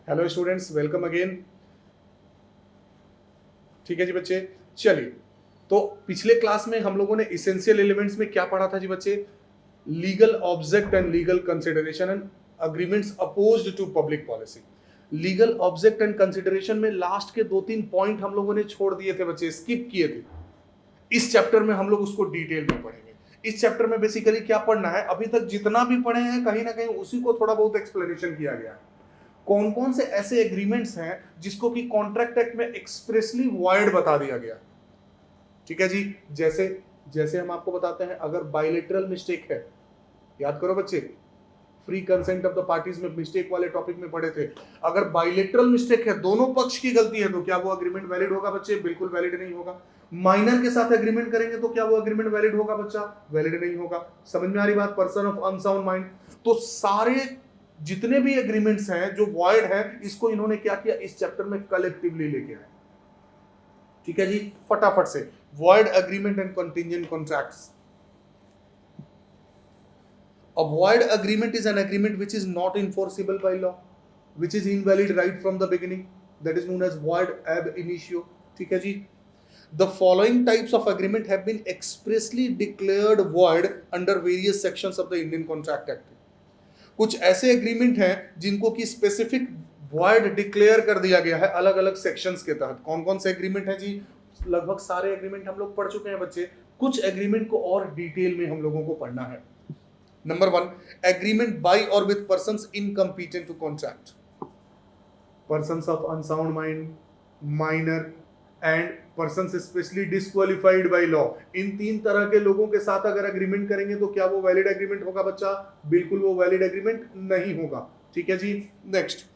Hello students, welcome again. ठीक है जी बच्चे, चलिए। तो पिछले क्लास में हम लोगों ने इसेंशियल एलिमेंट्स में क्या पढ़ा था जी बच्चे? Legal object and legal consideration and agreements opposed to public policy. Legal object and consideration में लास्ट के 2-3 पॉइंट हम लोगों ने छोड़ दिए थे बच्चे, स्किप किए थे। इस चैप्टर में हम लोग उसको डिटेल में पढ़ेंगे। इस चैप्टर में बेसिकली क्या पढ़ना है, अभी तक जितना भी पढ़े हैं कहीं ना कहीं उसी को थोड़ा बहुत एक्सप्लेनेशन किया गया है। कौन कौन से ऐसे एग्रीमेंट्स हैं जिसको कि कॉन्ट्रैक्ट एक्ट में एक्सप्रेसली वॉइड बता दिया गया। ठीक है जी, जैसे जैसे हम आपको बताते हैं, अगर बायलेटरल मिस्टेक है, याद करो बच्चे, free consent of the parties में मिस्टेक वाले टॉपिक में पढ़े थे। अगर बायलेटरल मिस्टेक है, दोनों पक्ष की गलती है, तो क्या वो अग्रीमेंट वैलिड होगा बच्चे? बिल्कुल वैलिड नहीं होगा। माइनर के साथ एग्रीमेंट करेंगे तो क्या वो एग्रीमेंट वैलिड होगा बच्चा? वैलिड नहीं होगा। समझ में आ रही बात? Person of unsound mind. तो सारे जितने भी एग्रीमेंट्स हैं जो वॉइड है, इसको इन्होंने क्या किया, इस चैप्टर में कलेक्टिवली लेके आए। ठीक है जी, फटाफट से। Void agreement and contingent contracts. A void agreement is an agreement which is not enforceable by law, which is invalid right from the beginning. That is known as void ab initio. ठीक है जी। The following types of agreement have been expressly declared void under various sections of the Indian Contract Act. कुछ ऐसे agreement हैं जिनको कि specific void declare कर दिया गया है अलग अलग सेक्शंस के तहत। कौन कौन से एग्रीमेंट हैं जी? लगभग सारे एग्रीमेंट हम लोग पढ़ चुके हैं बच्चे। कुछ एग्रीमेंट को और डिटेल में हम लोगों को पढ़ना है। Number 1, agreement by or with persons incompetent to contract. Persons of unsound mind, minor and persons especially disqualified by law. इन 3 तरह के लोगों के साथ अगर एग्रीमेंट करेंगे तो क्या वो वैलिड एग्रीमेंट होगा बच्चा? बिल्कुल वो वैलिड एग्रीमेंट नहीं होगा। ठीक है जी। Next,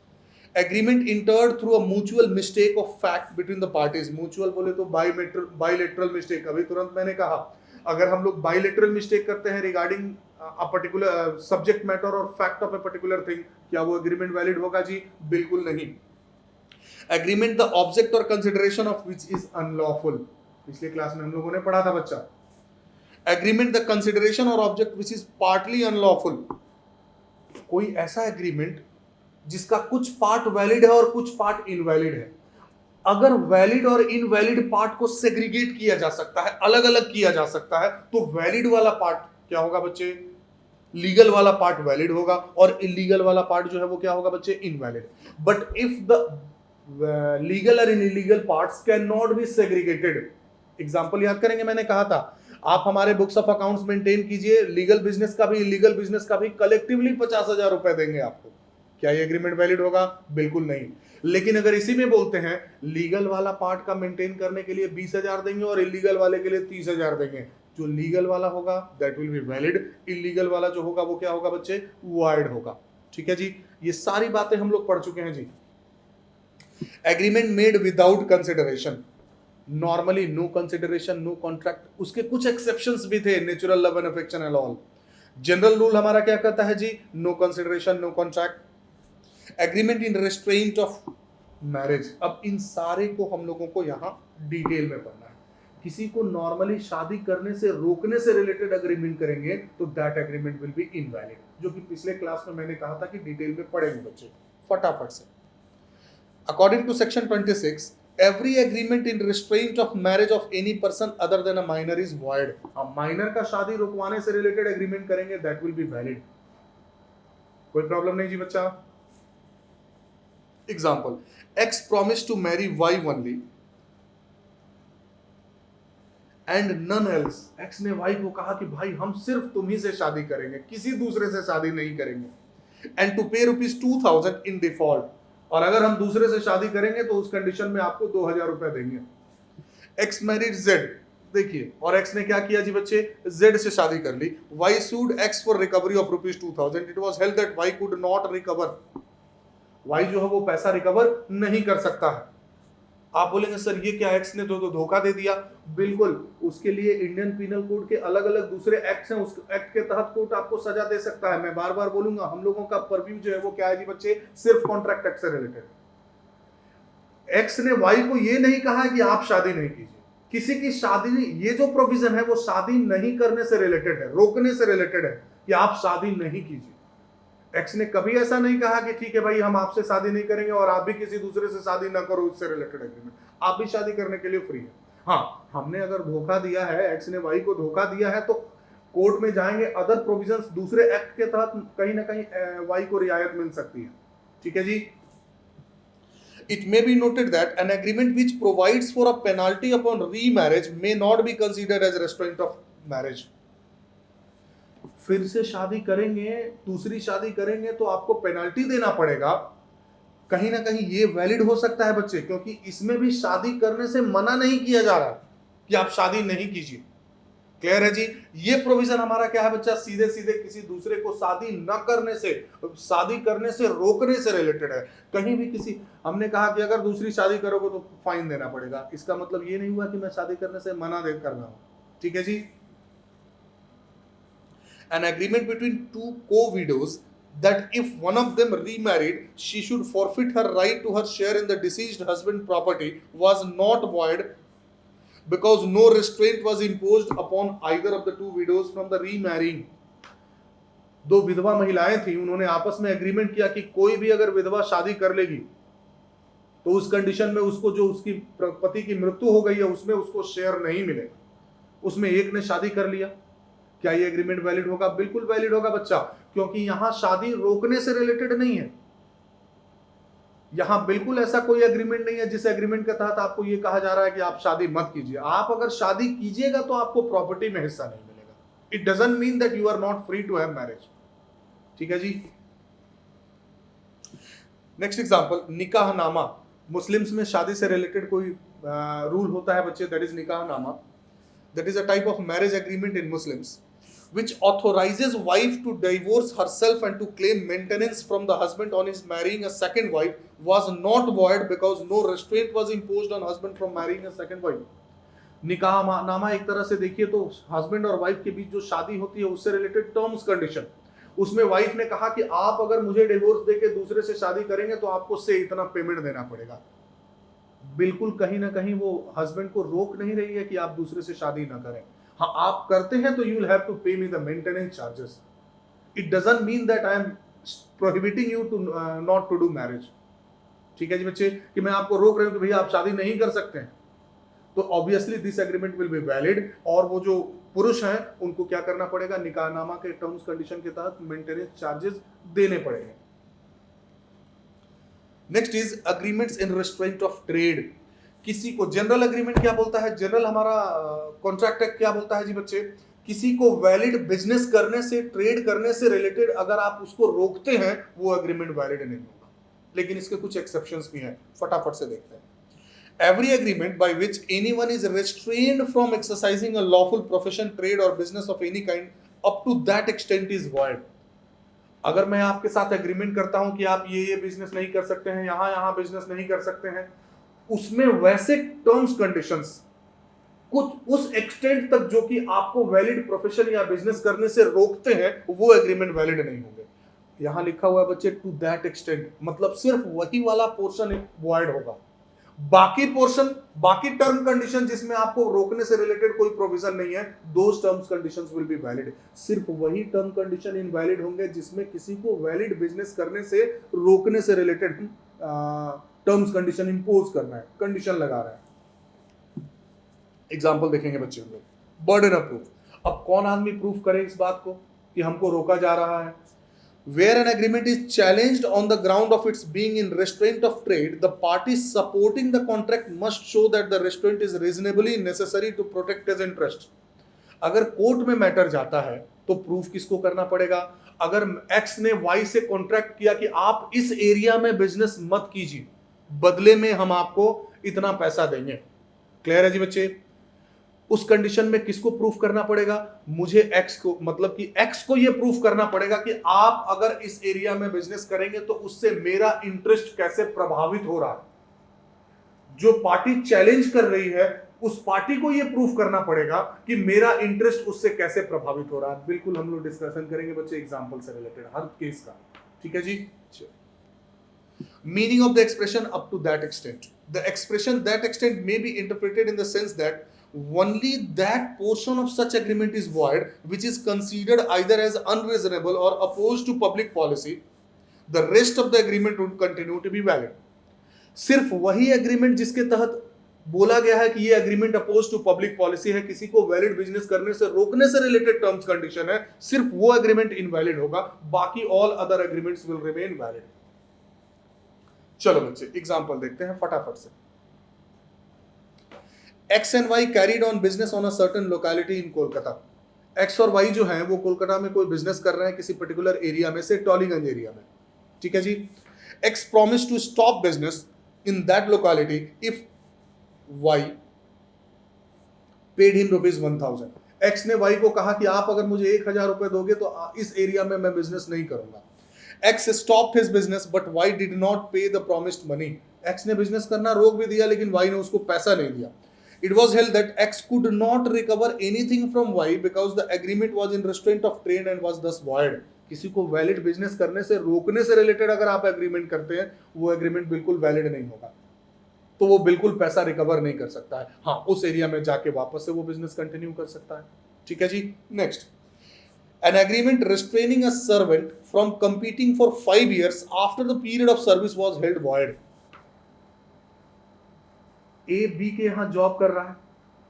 agreement entered through a mutual mistake of fact between the parties. Mutual बोले तो बायलेटरल मिस्टेक। अभी तुरंत मैंने कहा, अगर हम लोग बायलेटरल मिस्टेक करते हैं regarding a particular subject matter और fact of a particular thing, क्या वो एग्रीमेंट वैलिड होगा जी? बिल्कुल नहीं। एग्रीमेंट द ऑब्जेक्ट और consideration of which is unlawful. पिछले क्लास में हम लोगों ने पढ़ा था बच्चा। एग्रीमेंट द कंसिडरेशन और object which is partly unlawful. कोई ऐसा एग्रीमेंट जिसका कुछ पार्ट वैलिड है और कुछ पार्ट इनवैलिड है। अगर वैलिड और इनवैलिड पार्ट को सेग्रीगेट किया जा सकता है, अलग अलग किया जा सकता है, तो वैलिड वाला पार्ट क्या होगा बच्चे? लीगल वाला पार्ट वैलिड होगा और इलीगल वाला पार्ट जो है वो क्या होगा बच्चे? Invalid. But if the legal और illegal parts can not be segregated. Example याद करेंगे, मैंने कहा था आप हमारे बुक्स ऑफ अकाउंट्स मेंटेन कीजिए, लीगल बिजनेस का भी इलीगल बिजनेस का भी कलेक्टिवली 50,000 रुपए देंगे आपको। क्या ये एग्रीमेंट वैलिड होगा? बिल्कुल नहीं। लेकिन अगर इसी में बोलते हैं लीगल वाला पार्ट का मेंटेन करने के लिए 20,000 देंगे और इलीगल वाले के लिए 30,000 देंगे, जो लीगल वाला होगा that will be valid, illegal वाला जो होगा वो क्या होगा बच्चे? वॉइड होगा। ठीक है जी, ये सारी बातें हम लोग पढ़ चुके हैं जी। Agreement made without consideration, normally no consideration no contract. उसके कुछ एक्सेप्शंस भी थे, natural love and affection and all. General rule हमारा क्या कहता है जी? No consideration no contract. Agreement in restraint of marriage. अब इन सारे को हम लोगों को यहां डिटेल में पढ़ना है। किसी को नॉर्मली शादी करने से रोकने से रिलेटेड एग्रीमेंट करेंगे तो that agreement will be invalid, जो कि पिछले क्लास में मैंने कहा था कि डिटेल में पढ़ेंगे बच्चे फटाफट से। According to section 26, every agreement in restraint of marriage of any person other than a minor is void. अब माइनर का शादी रुकवाने से रिलेटेड एग्रीमेंट करेंगे दैट विल बी वैलिड। कोई प्रॉब्लम नहीं जी बच्चा। Example, X promised to marry Y only and none else. X ने Y को कहा कि भाई हम सिर्फ तुम ही से शादी करेंगे, किसी दूसरे से शादी नहीं करेंगे। And to pay ₹2,000 in default. और अगर हम दूसरे से शादी करेंगे तो उस कंडीशन में आपको 2,000 रुपए देंगे। X मैरिड Z, देखिए, और X ने क्या किया जी बच्चे? Z से शादी कर ली। Y sued X for recovery of ₹2,000. It was held that Y could not recover. Y जो है वो पैसा रिकवर नहीं कर सकता है। आप बोलेंगे सर ये क्या, X ने तो धोखा दे दिया। बिल्कुल, उसके लिए इंडियन पिनल कोड के अलग अलग दूसरे एक्ट्स हैं, उस एक्ट के तहत कोर्ट आपको सजा दे सकता है। मैं बार बार बोलूंगा, हम लोगों का परव्यू जो है वो क्या है जी बच्चे? सिर्फ कॉन्ट्रैक्ट एक्ट से रिलेटेड। X ने Y को ये नहीं कहा कि आप शादी नहीं कीजिए, किसी की शादी, ये जो प्रोविजन है वो शादी नहीं करने से रिलेटेड है, रोकने से रिलेटेड है कि आप शादी नहीं कीजिए। एक्स ने कभी ऐसा नहीं कहा कि ठीक है भाई हम आपसे शादी नहीं करेंगे और आप भी किसी दूसरे से शादी ना करो, इससे रिलेटेड एग्रीमेंट, आप भी शादी करने के लिए फ्री है। हाँ, हमने अगर धोखा दिया है, एक्स ने वाई को धोखा दिया है, तो कोर्ट में जाएंगे, अदर प्रोविजंस दूसरे एक्ट के तहत कहीं ना कहीं वाई को रियायत मिल सकती है। ठीक है जी। It may be noted that an agreement which provides for a penalty upon remarriage may not be considered as restraint of marriage. फिर से शादी करेंगे, दूसरी शादी करेंगे तो आपको पेनल्टी देना पड़ेगा, कहीं ना कहीं ये वैलिड हो सकता है बच्चे, क्योंकि इसमें भी शादी करने से मना नहीं किया जा रहा कि आप शादी नहीं कीजिए। क्लियर है जी। ये प्रोविजन हमारा क्या है बच्चा, सीधे सीधे किसी दूसरे को शादी न करने से, शादी करने से रोकने से रिलेटेड है। कहीं भी किसी, हमने कहा कि अगर दूसरी शादी करोगे तो फाइन देना पड़ेगा, इसका मतलब ये नहीं हुआ कि मैं शादी करने से मना दे कर रहा हूं। ठीक है जी। An agreement between two co-widows that if one of them remarried, she should forfeit her right to her share in the deceased husband's property was not void because no restraint was imposed upon either of the two widows from the remarrying. दो विधवा महिलाएं थी, उन्होंने आपस में agreement किया कि कोई भी अगर विधवा शादी कर लेगी तो उस कंडीशन में उसको जो उसकी पति की मृत्यु हो गई है उसमें उसको शेयर नहीं मिलेगा। उसमें एक ने शादी कर लिया, क्या ये एग्रीमेंट वैलिड होगा? बिल्कुल वैलिड होगा बच्चा, क्योंकि यहां शादी रोकने से रिलेटेड नहीं है। यहां बिल्कुल ऐसा कोई एग्रीमेंट नहीं है जिस एग्रीमेंट के तहत आपको ये कहा जा रहा है कि आप शादी मत कीजिए। आप अगर शादी कीजिएगा तो आपको प्रॉपर्टी में हिस्सा नहीं मिलेगा। It doesn't mean that you are not free to have marriage. ठीक है जी। नेक्स्ट एग्जांपल, निकाहनामा। मुस्लिम्स में शादी से रिलेटेड कोई रूल होता है बच्चे, दैट इज निकाहनामा। That is a type of marriage agreement in Muslims which authorizes wife to divorce herself and to claim maintenance from the husband on his marrying a second wife was not void because no restraint was imposed on husband from marrying a second wife. निकाहनामा एक तरह से देखिए तो husband और wife के बीच जो शादी होती है उससे रिलेटेड टर्म्स कंडीशन, उसमें वाइफ ने कहा कि आप अगर मुझे डिवोर्स देके दूसरे से शादी करेंगे तो आपको से इतना पेमेंट देना पड़ेगा। बिल्कुल कहीं ना कहीं वो हस्बैंड को रोक नहीं रही है कि आप दूसरे से शादी ना करें। हाँ, आप करते हैं तो you will have to pay me the maintenance charges. It doesn't mean that I am prohibiting you to not to do marriage. ठीक है जी बच्चे, कि मैं आपको रोक रही हूं कि भैया आप शादी नहीं कर सकते हैं, तो obviously this agreement will be valid और वो जो पुरुष हैं उनको क्या करना पड़ेगा, निकाहनामा के टर्म्स कंडीशन के तहत मेंटेनेंस चार्जेस देने पड़ेंगे। Next is agreements in restraint of trade. किसी को जनरल एग्रीमेंट क्या बोलता है, जनरल हमारा कॉन्ट्रैक्ट एक्ट क्या बोलता है जी बच्चे, किसी को वैलिड बिजनेस करने से, ट्रेड करने से रिलेटेड अगर आप उसको रोकते हैं वो एग्रीमेंट वैलिड नहीं होगा। लेकिन इसके कुछ एक्सेप्शंस भी हैं, फटाफट से देखते हैं। Every agreement by which anyone is restrained from exercising a lawful profession, trade और business of any kind up to that extent is void. अगर मैं आपके साथ एग्रीमेंट करता हूं कि आप ये बिजनेस नहीं कर सकते हैं, यहां बिजनेस नहीं कर सकते हैं, उसमें वैसे टर्म्स कंडीशंस कुछ उस एक्सटेंट तक जो कि आपको वैलिड प्रोफेशन या बिजनेस करने से रोकते हैं, वो एग्रीमेंट वैलिड नहीं होंगे। यहां लिखा हुआ है बच्चे टू दैट एक्सटेंट, मतलब सिर्फ वही वाला पोर्शन वॉइड होगा। बाकी पोर्शन, बाकी टर्म कंडीशन जिसमें आपको रोकने से रिलेटेड कोई प्रोविजन नहीं है, those terms conditions will be valid. सिर्फ वही टर्म कंडीशन इनवैलिड होंगे जिसमें किसी को वैलिड बिजनेस करने से रोकने से रिलेटेड टर्म्स कंडीशन इंपोज करना है, कंडीशन लगा रहा है। एग्जांपल देखेंगे बच्चे हम लोग, बर्डन ऑफ प्रूफ। अब कौन आदमी प्रूफ करे इस बात को कि हमको रोका जा रहा है? Where an agreement is challenged on the ground of its being in restraint of trade, the parties supporting the contract must show that the restraint is reasonably necessary to protect his interest. अगर court में matter जाता है तो proof किसको करना पड़ेगा? अगर x ने वाई से कॉन्ट्रैक्ट किया कि आप इस एरिया में बिजनेस मत कीजिए, बदले में हम आपको इतना पैसा देंगे। क्लियर है जी बच्चे? उस कंडीशन में किसको प्रूफ करना पड़ेगा? मुझे एक्स को, मतलब कि एक्स को यह प्रूफ करना पड़ेगा कि आप अगर इस एरिया में बिजनेस करेंगे तो उससे मेरा इंटरेस्ट कैसे प्रभावित हो रहा है। जो पार्टी चैलेंज कर रही है उस पार्टी को यह प्रूफ करना पड़ेगा कि मेरा इंटरेस्ट उससे कैसे प्रभावित हो रहा है। बिल्कुल हम लोग डिस्कशन करेंगे बच्चे एग्जांपल से रिलेटेड हर केस का। ठीक है जी? Meaning of the expression up to that extent. The expression that extent may be interpreted in the sense that only that portion of such agreement is void which is considered either as unreasonable or opposed to public policy. The rest of the agreement would continue to be valid. सिर्फ वही agreement जिसके तहत बोला गया है कि ये agreement oppose to public policy है, किसी को वैलिड बिजनेस करने से रोकने से रिलेटेड टर्म्स कंडीशन है, सिर्फ वो एग्रीमेंट इनवैलिड होगा, बाकी all other agreements will remain valid. चलो बच्चे एग्जांपल देखते हैं फटाफट से. X and Y carried on business on a certain locality in Kolkata. X और वाई जो है वो कोलकाता में कोई बिजनेस कर रहे हैं किसी पर्टिकुलर एरिया में से, टॉलीगंज एरिया में. ठीक है जी. X promise to stop business in that locality if y paid him ₹1,000. x ने y को कहा कि आप अगर मुझे 1,000 रुपए दोगे तो इस एरिया में मैं बिजनेस नहीं करूंगा. x stopped his business but y did not pay the promised money. x ने बिजनेस करना रोक भी दिया लेकिन y ने उसको पैसा नहीं दिया. It was held that x could not recover anything from y because the agreement was in restraint of trade and was thus void. किसी को वैलिड बिजनेस करने से रोकने से रिलेटेड अगर आप एग्रीमेंट करते हैं, वो एग्रीमेंट बिल्कुल वैलिड नहीं होगा, तो वो बिल्कुल पैसा रिकवर नहीं कर सकता है. हाँ, उस एरिया में जाके वापस से वो बिजनेस कंटिन्यू कर सकता है. ठीक है जी. Next, an agreement restraining a servant from competing for 5 years after the period of service was held void. A B के यहां जॉब कर रहा है,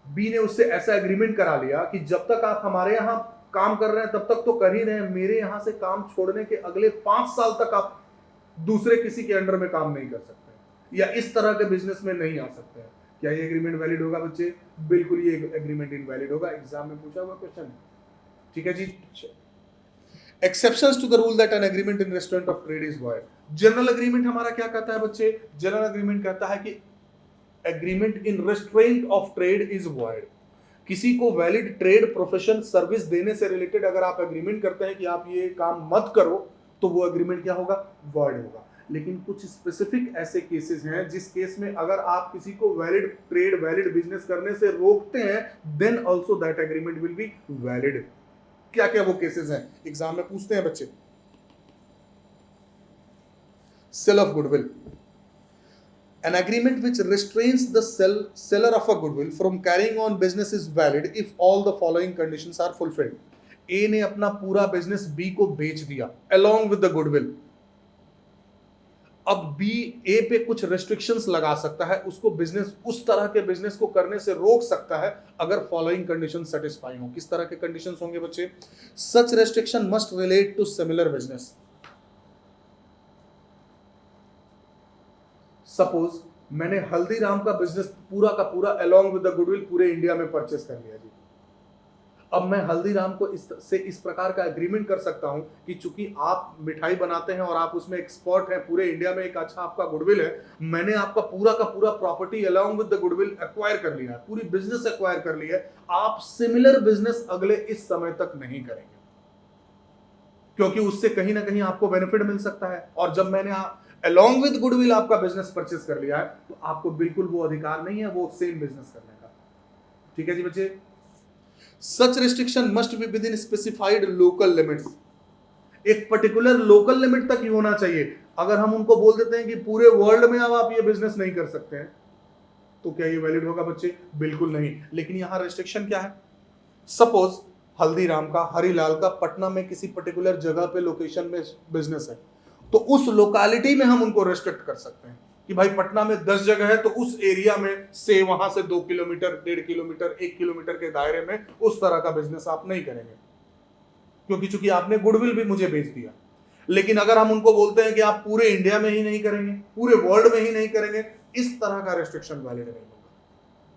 बी ने उससे ऐसा एग्रीमेंट करा लिया कि जब तक आप हमारे यहां काम कर रहे हैं तब तक तो कर ही रहे हैं, मेरे यहां से काम छोड़ने के अगले 5 साल तक आप दूसरे किसी के अंडर में काम नहीं कर सकते या इस तरह के बिजनेस में नहीं आ सकते हैं. क्या ये एग्रीमेंट वैलिड होगा बच्चे? बिल्कुल ये एग्रीमेंट इनवैलिड होगा. एग्जाम में पूछा हुआ क्वेश्चन. ठीक है जी. Exceptions to the rule that an agreement in restaurant of trade is void. General agreement हमारा क्या कहता है बच्चे? जनरल एग्रीमेंट कहता है कि agreement in restaurant of trade is void. किसी को वैलिड ट्रेड प्रोफेशन सर्विस देने से रिलेटेड अगर आप एग्रीमेंट करते हैं कि आप ये काम मत करो, तो वो एग्रीमेंट क्या होगा? वॉइड होगा. लेकिन कुछ स्पेसिफिक ऐसे केसेस हैं जिस केस में अगर आप किसी को वैलिड ट्रेड वैलिड बिजनेस करने से रोकते हैं, then also that agreement will be valid. क्या क्या वो केसेस हैं? एग्जाम में पूछते हैं बच्चे. Sale of goodwill. An agreement which restrains the seller of a goodwill from carrying on business is valid if all the following conditions are fulfilled. A ने अपना पूरा बिजनेस B को बेच दिया along with the goodwill. अब B A पे कुछ restrictions लगा सकता है, उसको बिजनेस उस तरह के बिजनेस को करने से रोक सकता है अगर फॉलोइंग कंडीशन सेटिस्फाई हो. किस तरह के कंडीशंस होंगे बच्चे? Such restriction must relate to similar business. Suppose मैंने हल्दीराम का बिजनेस पूरा का पूरा अलोंग विद द गुडविल पूरे इंडिया में परचेस कर लिया जी. अब मैं हल्दीराम को इस प्रकार का एग्रीमेंट कर सकता हूं कि चूंकि आप मिठाई बनाते हैं और आप उसमें एक्सपर्ट हैं, पूरे इंडिया में एक अच्छा आपका गुडविल है, मैंने आपका पूरा का पूरा property along with the goodwill acquire कर लिया है, पूरी बिजनेस एक्वायर कर लिया है. आप सिमिलर बिजनेस अगले इस समय तक नहीं करेंगे क्योंकि उससे कहीं ना कहीं आपको बेनिफिट मिल सकता है. और जब मैंने अलॉन्ग विद गुडविल आपका बिजनेस परचेस कर लिया है, तो आपको बिल्कुल वो अधिकार नहीं है वो सेम बिजनेस करने का. ठीक है जी बच्चे. Such restriction must be within specified local limits. एक पर्टिकुलर लोकल लिमिट तक ही होना चाहिए. अगर हम उनको बोल देते हैं कि पूरे वर्ल्ड में अब आप ये बिजनेस नहीं कर सकते हैं, तो क्या ये वैलिड होगा बच्चे? बिल्कुल नहीं. लेकिन यहां रिस्ट्रिक्शन क्या है? सपोज हल्दीराम का, हरिलाल का पटना में किसी पर्टिकुलर जगह पे लोकेशन में बिजनेस है, तो उस लोकेलिटी में हम उनको रेस्ट्रिक्ट कर सकते हैं कि भाई पटना में 10 जगह है, तो उस एरिया में से वहां से 2 किलोमीटर 1.5 किलोमीटर 1 किलोमीटर के दायरे में उस तरह का बिजनेस आप नहीं करेंगे क्योंकि चूंकि आपने गुडविल भी मुझे बेच दिया. लेकिन अगर हम उनको बोलते हैं कि आप पूरे इंडिया में ही नहीं करेंगे, पूरे वर्ल्ड में ही नहीं करेंगे, इस तरह का रेस्ट्रिक्शन वैलिड नहीं होगा.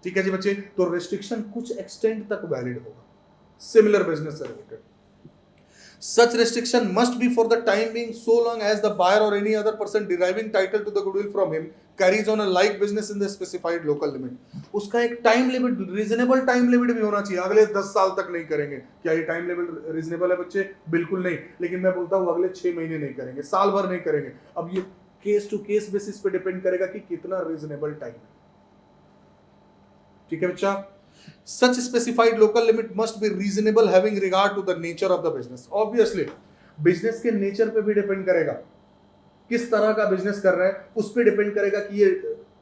ठीक है जी बच्चे. तो रेस्ट्रिक्शन कुछ एक्सटेंट तक वैलिड होगा सिमिलर बिजनेस से related. Such restriction must be for the time being so long as the buyer or any other person deriving title to the goodwill from him carries on a like business in the specified local limit. उसका एक time limit, reasonable time limit भी होना चाहिए. अगले 10 साल तक नहीं करेंगे. क्या ये टाइम लिमिट रीजनेबल है बच्चे? बिल्कुल नहीं. लेकिन मैं बोलता हूँ अगले 6 महीने नहीं करेंगे, साल भर नहीं करेंगे. अब ये केस टू केस बेसिस पे डिपेंड करेगा कि कितना रीजनेबल टाइम है. ठीक है बच्चा. Such specified local limit must be reasonable having regard to the nature of the business. Obviously, business के नेचर पे भी डिपेंड करेगा, किस तरह का बिजनेस कर रहे हैं उस पे डिपेंड करेगा कि ये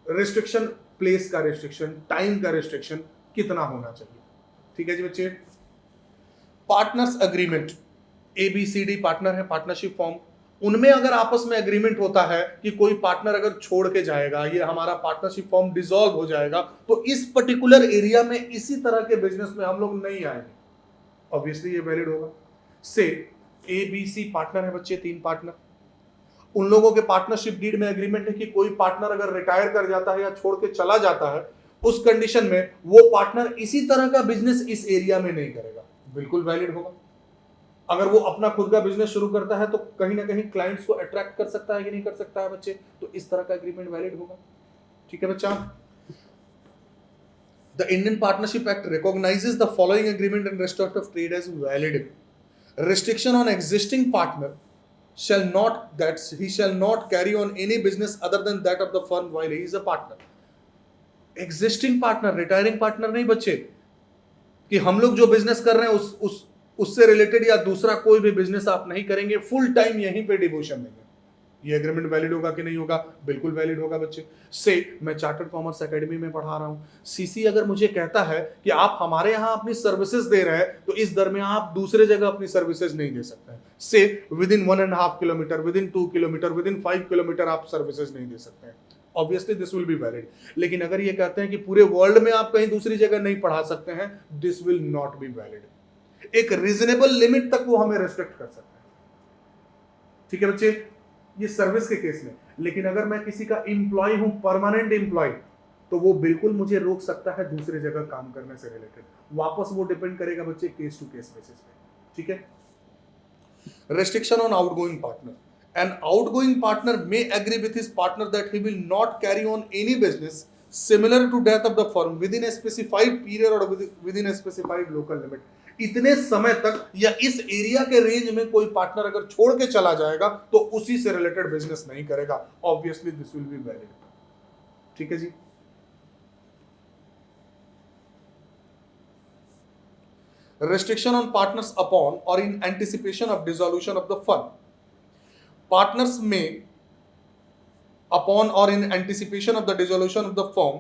रिस्ट्रिक्शन, प्लेस का रिस्ट्रिक्शन, टाइम का रिस्ट्रिक्शन कितना होना चाहिए। ठीक है जी बच्चे। पार्टनर्स अग्रीमेंट, ABCD पार्टनर है, पार्टनरशिप फॉर्म, उनमें अगर आपस में एग्रीमेंट होता है कि कोई पार्टनर अगर छोड़ के जाएगा, ये हमारा पार्टनरशिप फॉर्म डिसॉल्व हो जाएगा, तो इस पर्टिकुलर एरिया में इसी तरह के बिजनेस में हम लोग नहीं आएंगे, ऑब्वियसली ये वैलिड होगा। से ABC पार्टनर है बच्चे, 3 पार्टनर, उन लोगों के पार्टनरशिप डीड में एग्रीमेंट है कि कोई पार्टनर अगर रिटायर कर जाता है या छोड़ के चला जाता है, उस कंडीशन में वो पार्टनर इसी तरह का बिजनेस इस एरिया में नहीं करेगा, बिल्कुल वैलिड होगा। अगर वो अपना खुद का बिजनेस शुरू करता है तो कहीं ना कहीं क्लाइंट्स को अट्रैक्ट कर सकता है कि नहीं कर सकता है बच्चे, तो इस तरह का एग्रीमेंट वैलिड होगा। ठीक है बच्चा। The Indian Partnership Act recognises the following agreement and restrict of trade as valid. Restriction on existing partner shall not carry on any business other than that of the firm while he is a partner. Existing partner, retiring partner नहीं बच्चे, कि हम लोग जो business कर रहे हैं उससे रिलेटेड या दूसरा कोई भी बिजनेस आप नहीं करेंगे, फुल टाइम यहीं पे डिवोशन देंगे, ये एग्रीमेंट वैलिड होगा कि नहीं होगा, बिल्कुल वैलिड होगा बच्चे। से मैं चार्टर्ड कॉमर्स एकेडमी में पढ़ा रहा हूं, CC अगर मुझे कहता है कि आप हमारे यहां अपनी सर्विसेज दे रहे हैं, तो इस दरमियान आप दूसरे जगह अपनी सर्विसेज नहीं दे सकते हैं। से with in 1.5 kilometre, with in 2 kilometre, with in 5 kilometre आप सर्विसेज नहीं दे सकते हैं, obviously this will be valid. लेकिन अगर ये कहते हैं कि पूरे वर्ल्ड में आप कहीं दूसरी जगह नहीं पढ़ा सकते हैं, this will not be valid. एक रीजनेबल लिमिट तक वो हमें रेस्ट्रिक्ट कर सकते हैं। ठीक है बच्चे, ये सर्विस के केस में। लेकिन अगर मैं किसी का एम्प्लॉय हूं, परमानेंट एम्प्लॉय, तो वो बिल्कुल मुझे रोक सकता है दूसरी जगह काम करने से रिलेटेड। वापस वो डिपेंड करेगा बच्चे केस टू केस बेसिस पे। ठीक है। Restriction on outgoing partner, an outgoing partner may agree with his partner that he will not carry on any business similar to that of the firm within a specified period और within a specified local limit. इतने समय तक या इस area के range में कोई partner अगर छोड़ के चला जाएगा तो उसी से रिलेटेड बिजनेस नहीं करेगा, obviously this will be valid. ठीक है जी। Restriction on partners upon or in anticipation of dissolution of the firm. Partners may, upon or in anticipation of the dissolution of the firm,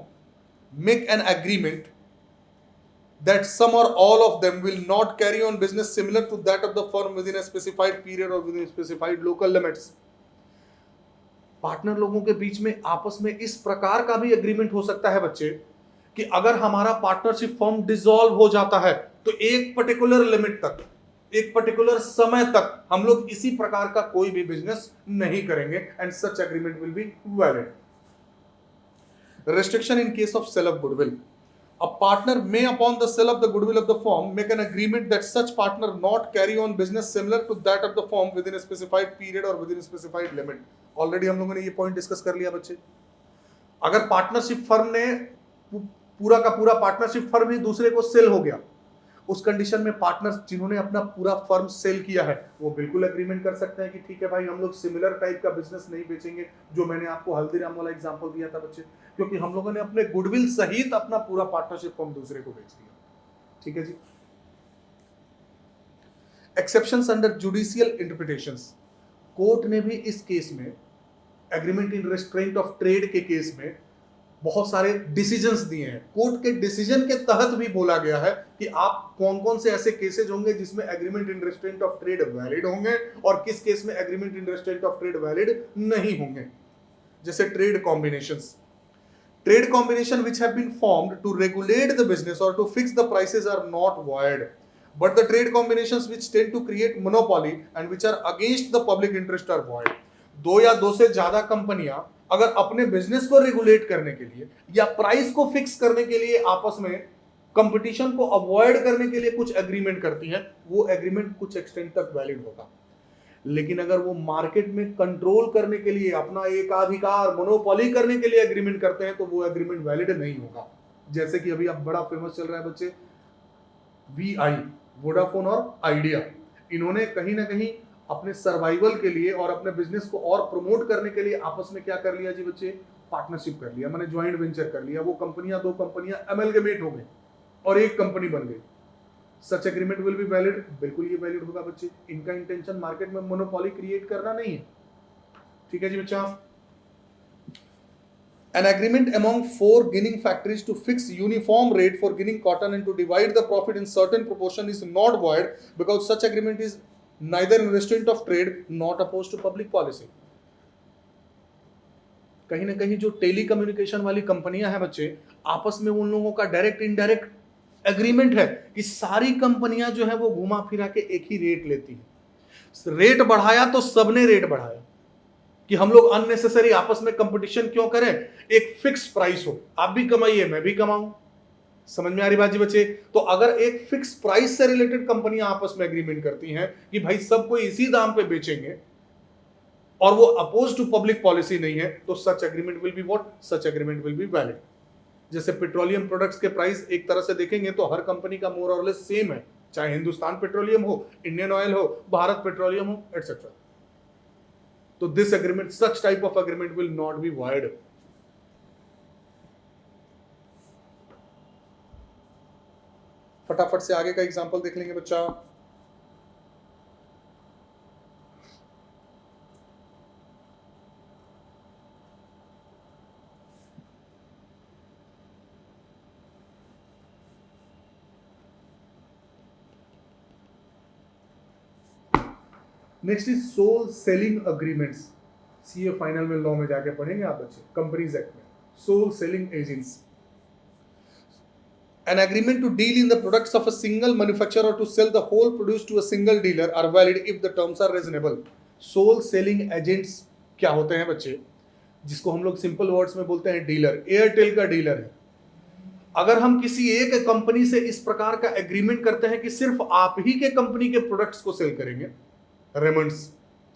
make an agreement that some or all of them will not carry on business similar to that of the firm within a specified period or within specified local limits. Partner लोगों के बीच में आपस में इस प्रकार का भी agreement हो सकता है बच्चे कि अगर हमारा पार्टनरशिप फर्म डिसॉल्व हो जाता है तो एक पर्टिकुलर लिमिट तक, एक पर्टिकुलर समय तक हम लोग इसी प्रकार का कोई भी बिजनेस नहीं करेंगे, and such agreement will be valid. Restriction in case of sale of goodwill. A partner may, upon the sale of the goodwill of the firm, make an agreement that such partner not carry on business similar to that of the firm within a specified period or within a specified limit. Already हम लोगों ने ये point discuss कर लिया बच्चे। अगर partnership firm ने पूरा का पूरा पार्टनरशिप फर्म ही दूसरे को सेल हो गया, उस कंडीशन में पार्टनर्स जिन्होंने अपना पूरा फर्म सेल किया है वो बिल्कुल एग्रीमेंट कर सकते हैं कि ठीक है भाई, हम लोग सिमिलर टाइप का बिजनेस नहीं बेचेंगे, जो मैंने आपको हल्दीराम वाला एग्जांपल दिया था बच्चे, क्योंकि हम लोगों ने अपने गुडविल सहित अपना पूरा पार्टनरशिप फर्म दूसरे को बेच दिया। ठीक है जी। Exceptions under judicial interpretations. Court ने भी इस केस में, agreement in restraint of trade के केस में, बहुत सारे डिसीजंस दिए हैं। कोर्ट के डिसीजन के तहत भी बोला गया है कि आप कौन कौन से ऐसे केसेस होंगे जिसमें agreement in restraint of trade valid होंगे और किस केस में agreement in restraint of trade valid नहीं होंगे। जैसे trade combinations, trade combination which have been formed to regulate the business or to fix the prices are not void, but the trade combinations which tend to create monopoly and which are against the public interest are void. दो या दो से ज्यादा कंपनियां अगर अपने business को regulate करने के लिए या प्राइस को फिक्स करने के लिए आपस में कंपटीशन को अवॉइड करने के लिए कुछ एग्रीमेंट करती हैं, वो एग्रीमेंट कुछ एक्सटेंट तक वैलिड होगा। लेकिन अगर वो मार्केट में कंट्रोल करने के लिए, अपना एकाधिकार, मोनोपोली करने के लिए एग्रीमेंट करते हैं तो वो एग्रीमेंट वैलिड नहीं होगा। जैसे कि अभी अब बड़ा फेमस चल रहा है बच्चे VI, वोडाफोन और आइडिया, इन्होंने कहीं ना कहीं अपने सर्वाइवल के लिए और अपने बिजनेस को और प्रमोट करने के लिए आपस में क्या कर लिया जी बच्चे, पार्टनरशिप कर लिया, मैंने ज्वाइंट वेंचर कर लिया। वो कंपनियां, दो कंपनियां अमेलगमेट हो गई और एक कंपनी बन गई। सच एग्रीमेंट विल बी वैलिड, बिल्कुल ये वैलिड होगा बच्चे। इनका इंटेंशन मार्केट में मोनोपोली क्रिएट करना नहीं है। ठीक है जी बच्चा। An agreement among four ginning factories to fix uniform rate for ginning cotton and to divide the profit in certain proportion is not void because such agreement is neither in restraint of trade not opposed to public policy. कहीं ना कहीं जो tele communication वाली कंपनियां हैं बच्चे, आपस में उन लोगों का डायरेक्ट इनडायरेक्ट एग्रीमेंट है कि सारी कंपनियां जो है वो घुमा फिरा के एक ही रेट लेती हैं. रेट बढ़ाया तो सबने रेट बढ़ाया कि हम लोग अननेसेसरी आपस में कंपटीशन क्यों करें, एक फिक्स प्राइस हो, आप भी कमाइए मैं भी कमाऊं. समझ में आ रही बात जी बच्चे? तो अगर एक फिक्स प्राइस से रिलेटेड कंपनियां आपस में एग्रीमेंट करती हैं कि भाई सब कोई इसी दाम पे बेचेंगे और वो अपोज टू पब्लिक पॉलिसी नहीं है, तो such agreement will be what, such agreement will be valid. जैसे पेट्रोलियम प्रोडक्ट्स के प्राइस एक तरह से देखेंगे तो हर कंपनी का मोर और लेस सेम है, चाहे हिंदुस्तान पेट्रोलियम हो, इंडियन ऑयल हो, भारत पेट्रोलियम हो, एटसेट्रा. तो this agreement, such type of agreement will not be void. फटाफट से आगे का एग्जांपल देख लेंगे बच्चा. Next is sole selling agreements. CA final में लॉ में जाके पढ़ेंगे आप बच्चे, कंपनीज एक्ट में. Sole selling agents, an agreement to deal in the products of a single manufacturer or to sell the whole produce to a single dealer are valid if the terms are reasonable. Sole selling agents क्या होते हैं बच्चे, जिसको हम लोग simple words में बोलते हैं डीलर. एयरटेल का डीलर है. अगर हम किसी एक कंपनी से इस प्रकार का एग्रीमेंट करते हैं कि सिर्फ आप ही के कंपनी के प्रोडक्ट्स को सेल करेंगे, रेमंड्स,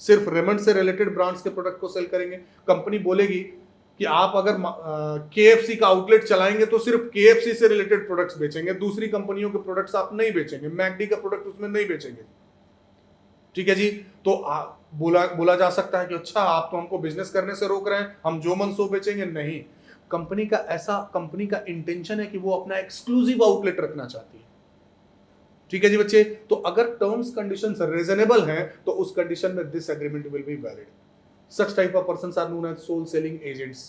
सिर्फ रेमंड से रिलेटेड ब्रांड्स के प्रोडक्ट को सेल करेंगे. कंपनी बोलेगी कि आप अगर केएफसी का आउटलेट चलाएंगे तो सिर्फ केएफसी से रिलेटेड प्रोडक्ट्स बेचेंगे, दूसरी कंपनियों के प्रोडक्ट्स आप नहीं बेचेंगे, मैकडी का प्रोडक्ट उसमें नहीं बेचेंगे. ठीक है जी. तो बोला जा सकता है कि अच्छा आप तो हमको बिजनेस करने से रोक रहे हैं, हम जो मन सो बेचेंगे. नहीं, कंपनी का इंटेंशन है कि वो अपना एक्सक्लूसिव आउटलेट रखना चाहती है. ठीक है जी बच्चे. तो अगर टर्म्स कंडीशंस रीजनेबल हैं तो उस कंडीशन में this agreement will be valid. Such type of persons are known as sole selling agents.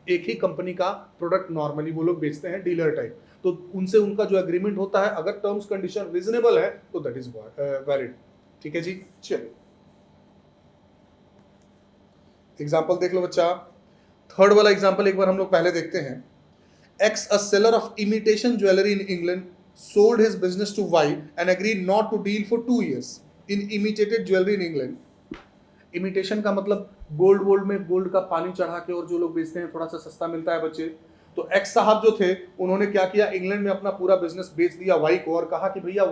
एक ही कंपनी का प्रोडक्ट नॉर्मली वो लोग बेचते हैं, डीलर टाइप. तो उनसे उनका जो एग्रीमेंट होता है, अगर टर्म्स कंडीशन रीजनेबल है तो दैट इज वैलिड. ठीक है जी. चलिए एग्जांपल देख लो बच्चा. थर्ड वाला एग्जांपल एक बार हम लोग पहले देखते हैं. X, a seller of imitation jewellery in England, sold his business to Y and agreed not to deal for 2 years in imitated jewelry in England. Imitation का मतलब गोल्ड में गोल्ड का पानी चढ़ा के और जो लोग बेचते हैं थोड़ा सा सस्ता मिलता है बच्चे. तो एक्स साहब जो थे उन्होंने क्या किया, इंग्लैंड में अपना पूरा बिजनेस बेच दिया वाई को और कहा कि भैया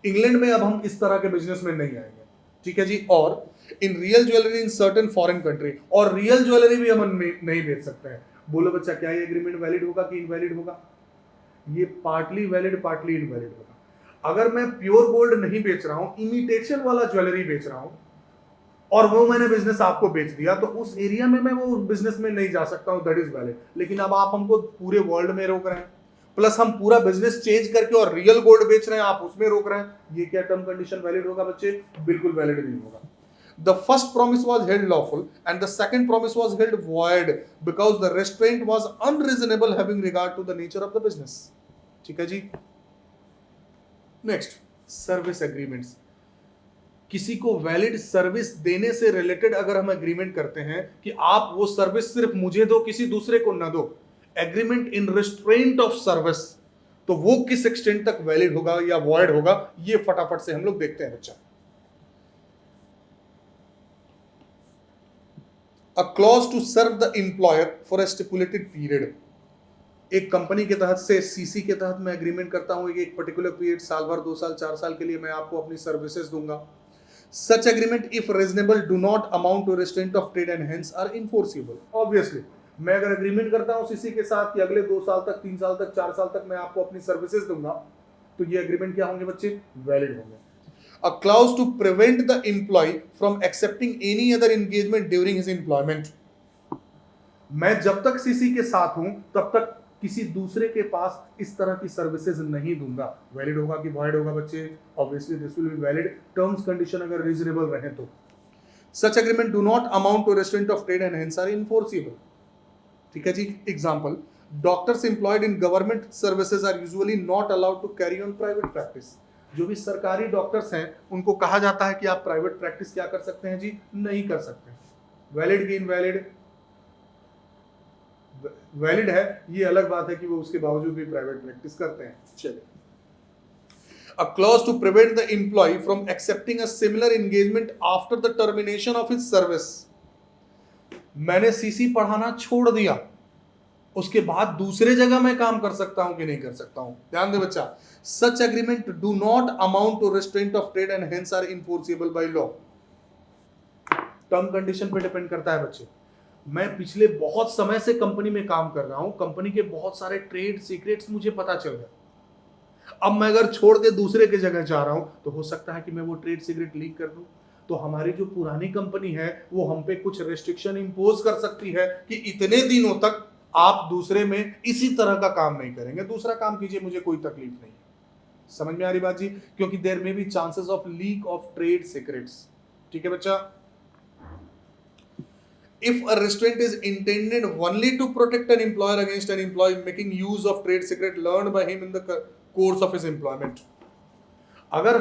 इंग्लैंड में अब हम इस तरह के बिजनेस में नहीं आएंगे. ठीक है जी. और in real jewellery in certain foreign country, और रियल ज्वेलरी भी हम नहीं बेच सकते हैं. बोलो बच्चा, क्या ये एग्रीमेंट वैलिड होगा कि इनवैलिड होगा? ये पार्टली वैलिड पार्टली इनवैलिड होगा. अगर मैं प्योर गोल्ड नहीं बेच रहा हूं, इमिटेशन वाला ज्वेलरी बेच रहा हूं और वो मैंने बिजनेस आपको बेच दिया, तो उस एरिया में मैं वो बिजनेस में नहीं जा सकता हूं, दैट इज वैलिड. लेकिन अब आप हमको पूरे वर्ल्ड में रोक रहे हैं, प्लस हम पूरा बिजनेस चेंज करके और रियल गोल्ड बेच रहे हैं, आप उसमें रोक रहे हैं. ये क्या टर्म कंडीशन वैलिड होगा बच्चे? बिल्कुल वैलिड नहीं होगा. The first promise was held lawful and the second promise was held void because the restraint was unreasonable having regard to the nature of the business. ठीक है जी. Next, service agreements. किसी को वैलिड सर्विस देने से related अगर हम agreement करते हैं कि आप वो सर्विस सिर्फ मुझे दो, किसी दूसरे को ना दो, agreement in restraint of service, तो वो किस एक्सटेंट तक वैलिड होगा या वॉइड होगा, ये फटाफट से हम लोग देखते हैं बच्चा. A clause to serve the employer for a stipulated period. एक कंपनी के तहत से सीसी के तहत मैं एग्रीमेंट करता हूं कि एक पर्टिकुलर पीरियड, साल भर, 2 साल, 4 साल के लिए मैं आपको अपनी सर्विसेज दूंगा. Such agreement, if reasonable, do not amount to restraint of trade and hence are enforceable. Obviously, मैं अगर एग्रीमेंट करता हूं सीसी के साथ कि अगले 2 साल तक, 3 साल तक, 4 साल तक मैं आपको अपनी सर्विसेज दूंगा, तो ये एग्रीमेंट क्या होंगे बच्चे? वैलिड होंगे. A clause to prevent the employee from accepting any other engagement during his employment. मैं जब तक सीसी के साथ हूं तब तक किसी दूसरे के पास इस तरह की सर्विसेज नहीं दूंगा. वैलिड होगा कि वॉइड होगा बच्चे? Obviously this will be valid. Terms condition अगर रीजनेबल रहे तो. Such agreement do not amount to restraint of trade and hence are enforceable. ठीक है जी। Example, doctors employed in government services are usually not allowed to carry on private practice. जो भी सरकारी doctors हैं उनको कहा जाता है कि आप प्राइवेट प्रैक्टिस क्या कर सकते हैं जी, नहीं कर सकते। वैलिड की इनवैलिड, वैलिड है, ये अलग बात है कि वो उसके बावजूद भी प्राइवेट प्रैक्टिस करते हैं। चलिए, a clause to prevent the employee from accepting a similar engagement after the termination of his service। मैंने सीसी पढ़ाना छोड़ दिया, उसके बाद दूसरे जगह मैं काम कर सकता हूं कि नहीं कर सकता हूं। ध्यान दे बच्चा, such agreement do not amount to restraint of trade and hence are enforceable by law. Term condition पे डिपेंड करता है बच्चे। मैं पिछले बहुत समय से कंपनी में काम कर रहा हूं, कंपनी के बहुत सारे ट्रेड सीक्रेट्स मुझे पता चल गए। अब मैं अगर छोड़ के दूसरे के जगह जा रहा हूं तो हो सकता है कि मैं वो ट्रेड सीक्रेट लीक कर दूं, तो हमारी जो पुरानी कंपनी है वो हम पे कुछ रेस्ट्रिक्शन इंपोज कर सकती है कि इतने दिनों तक आप दूसरे में इसी तरह का काम नहीं करेंगे, दूसरा काम कीजिए, मुझे कोई तकलीफ नहीं। समझ में आ रही बात जी? क्योंकि there may be chances of leak of trade secrets. ठीक है बच्चा। If a restraint is intended only to protect an employer against an employee making use of trade secret learned by him in the course of his employment। अगर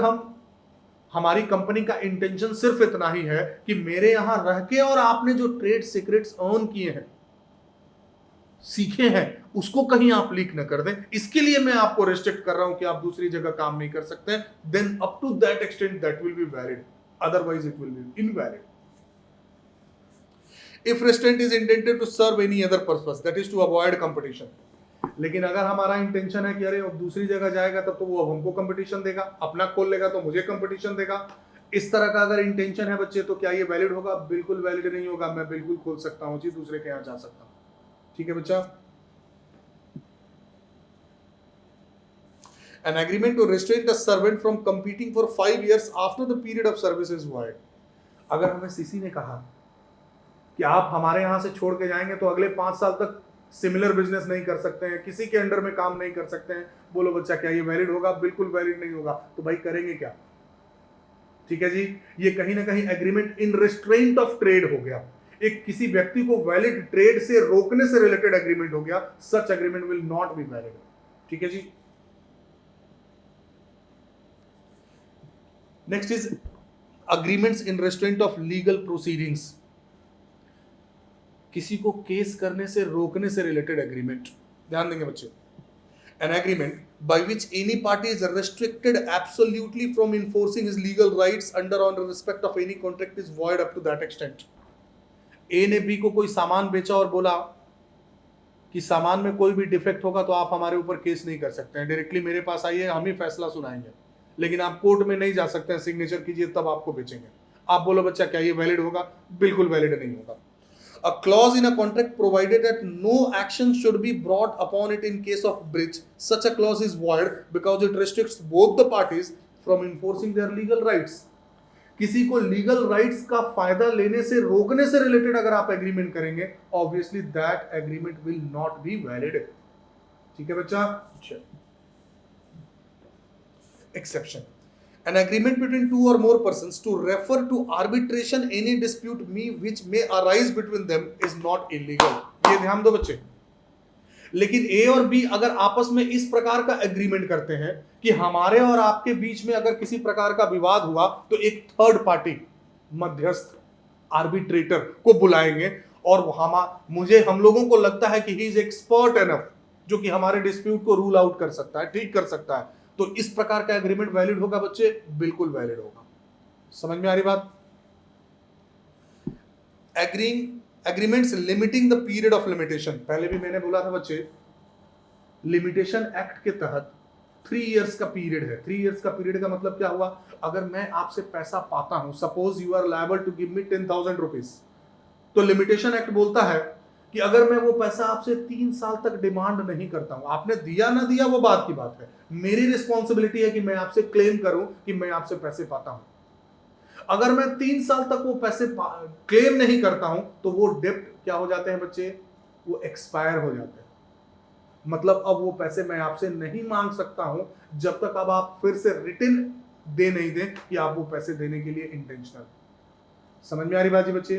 हमारी company का intention सिर्फ इतना ही है कि मेरे यहां रह के और आपने जो ट्रेड सीक्रेट्स अर्न किए हैं, सीखे हैं, उसको कहीं आप लीक न कर दें, इसके लिए मैं आपको रेस्ट्रिक्ट कर रहा हूं कि आप दूसरी जगह काम नहीं कर सकते, then up to that extent that will be valid, otherwise it will be invalid. If restraint is intended to serve any other purpose, that is to avoid competition। लेकिन अगर हमारा इंटेंशन है कि अरे अब दूसरी जगह जाएगा तब तो वो अब हमको कंपटीशन देगा, अपना खोल लेगा तो मुझे कंपटीशन देगा, इस तरह का अगर इंटेंशन है बच्चे, तो क्या ये वैलिड होगा? बिल्कुल वैलिड नहीं होगा। मैं बिल्कुल खोल सकता हूँ जी, दूसरे के यहाँ जा सकता हूँ। ठीक है बच्चा। An agreement to restrain a servant from competing for 5 years after the period of service is void। अगर हमें सीसी ने कहा कि आप हमारे यहां से छोड़ के जाएंगे तो अगले 5 साल तक सिमिलर बिजनेस नहीं कर सकते हैं, किसी के अंडर में काम नहीं कर सकते हैं, बोलो बच्चा क्या ये वैलिड होगा? बिल्कुल वैलिड नहीं होगा। तो भाई करेंगे क्या? ठीक है जी, ये कहीं ना कहीं agreement in restraint of trade हो गया, एक किसी व्यक्ति को वैलिड ट्रेड से रोकने से रिलेटेड एग्रीमेंट हो गया। Such agreement will not be valid. ठीक है जी। Next is agreements in restraint of legal proceedings. किसी को केस करने से रोकने से रिलेटेड एग्रीमेंट। ध्यान देंगे बच्चे। An agreement by which any party is restricted absolutely from enforcing his legal rights under or respect of any contract is void up to that extent। ए ने बी को कोई सामान बेचा और बोला कि सामान में कोई भी डिफेक्ट होगा तो आप हमारे ऊपर केस नहीं कर सकते हैं, डायरेक्टली मेरे पास आइए, हम ही फैसला सुनाएंगे, लेकिन आप कोर्ट में नहीं जा सकते हैं, सिग्नेचर कीजिए तब आपको बेचेंगे। आप बोलो बच्चा क्या ये वैलिड होगा? बिल्कुल वैलिड नहीं होगा। A clause in a contract provided that no action should be brought upon it in case of breach, such a clause is void because it restricts both the parties from enforcing their legal rights। किसी को legal rights का फायदा लेने से रोकने से related अगर आप एग्रीमेंट करेंगे, obviously that agreement will not be valid. ठीक है बच्चा। Exception, an agreement between two or more persons to refer to arbitration any dispute which may arise between them is not illegal। ये ध्यान दो बच्चे। लेकिन ए और बी अगर आपस में इस प्रकार का एग्रीमेंट करते हैं कि हमारे और आपके बीच में अगर किसी प्रकार का विवाद हुआ तो एक थर्ड पार्टी, मध्यस्थ, आर्बिट्रेटर को बुलाएंगे और हम लोगों को लगता है कि ही इज एक्सपर्ट एनफ, जो कि हमारे डिस्प्यूट को रूल आउट कर सकता है, ठीक कर सकता है, तो इस प्रकार का एग्रीमेंट वैलिड होगा बच्चे? बिल्कुल वैलिड होगा। समझ में आ रही बात? Agreements limiting the period of limitation. पहले भी मैंने बोला था बच्चे, लिमिटेशन एक्ट के तहत 3 इयर्स का पीरियड है। 3 इयर्स का पीरियड का मतलब क्या हुआ? अगर मैं आपसे पैसा पाता हूं, suppose you are liable to give me 10,000 rupees, तो लिमिटेशन एक्ट बोलता है कि अगर मैं वो पैसा आपसे 3 साल तक डिमांड नहीं करता हूं, आपने दिया ना दिया वो बात की बात है, मेरी रिस्पॉन्सिबिलिटी है कि मैं आपसे क्लेम करूं कि मैं आपसे पैसे पाता हूं। अगर मैं 3 साल तक वो पैसे क्लेम नहीं करता हूं तो वो डेब्ट क्या हो जाते हैं बच्चे? वो एक्सपायर हो जाते हैं। मतलब अब वो पैसे मैं आपसे नहीं मांग सकता हूं जब तक अब आप फिर से रिटन दे नहीं दें कि आप वो पैसे देने के लिए इंटेंशनल। समझ में आ रही बात जी बच्चे?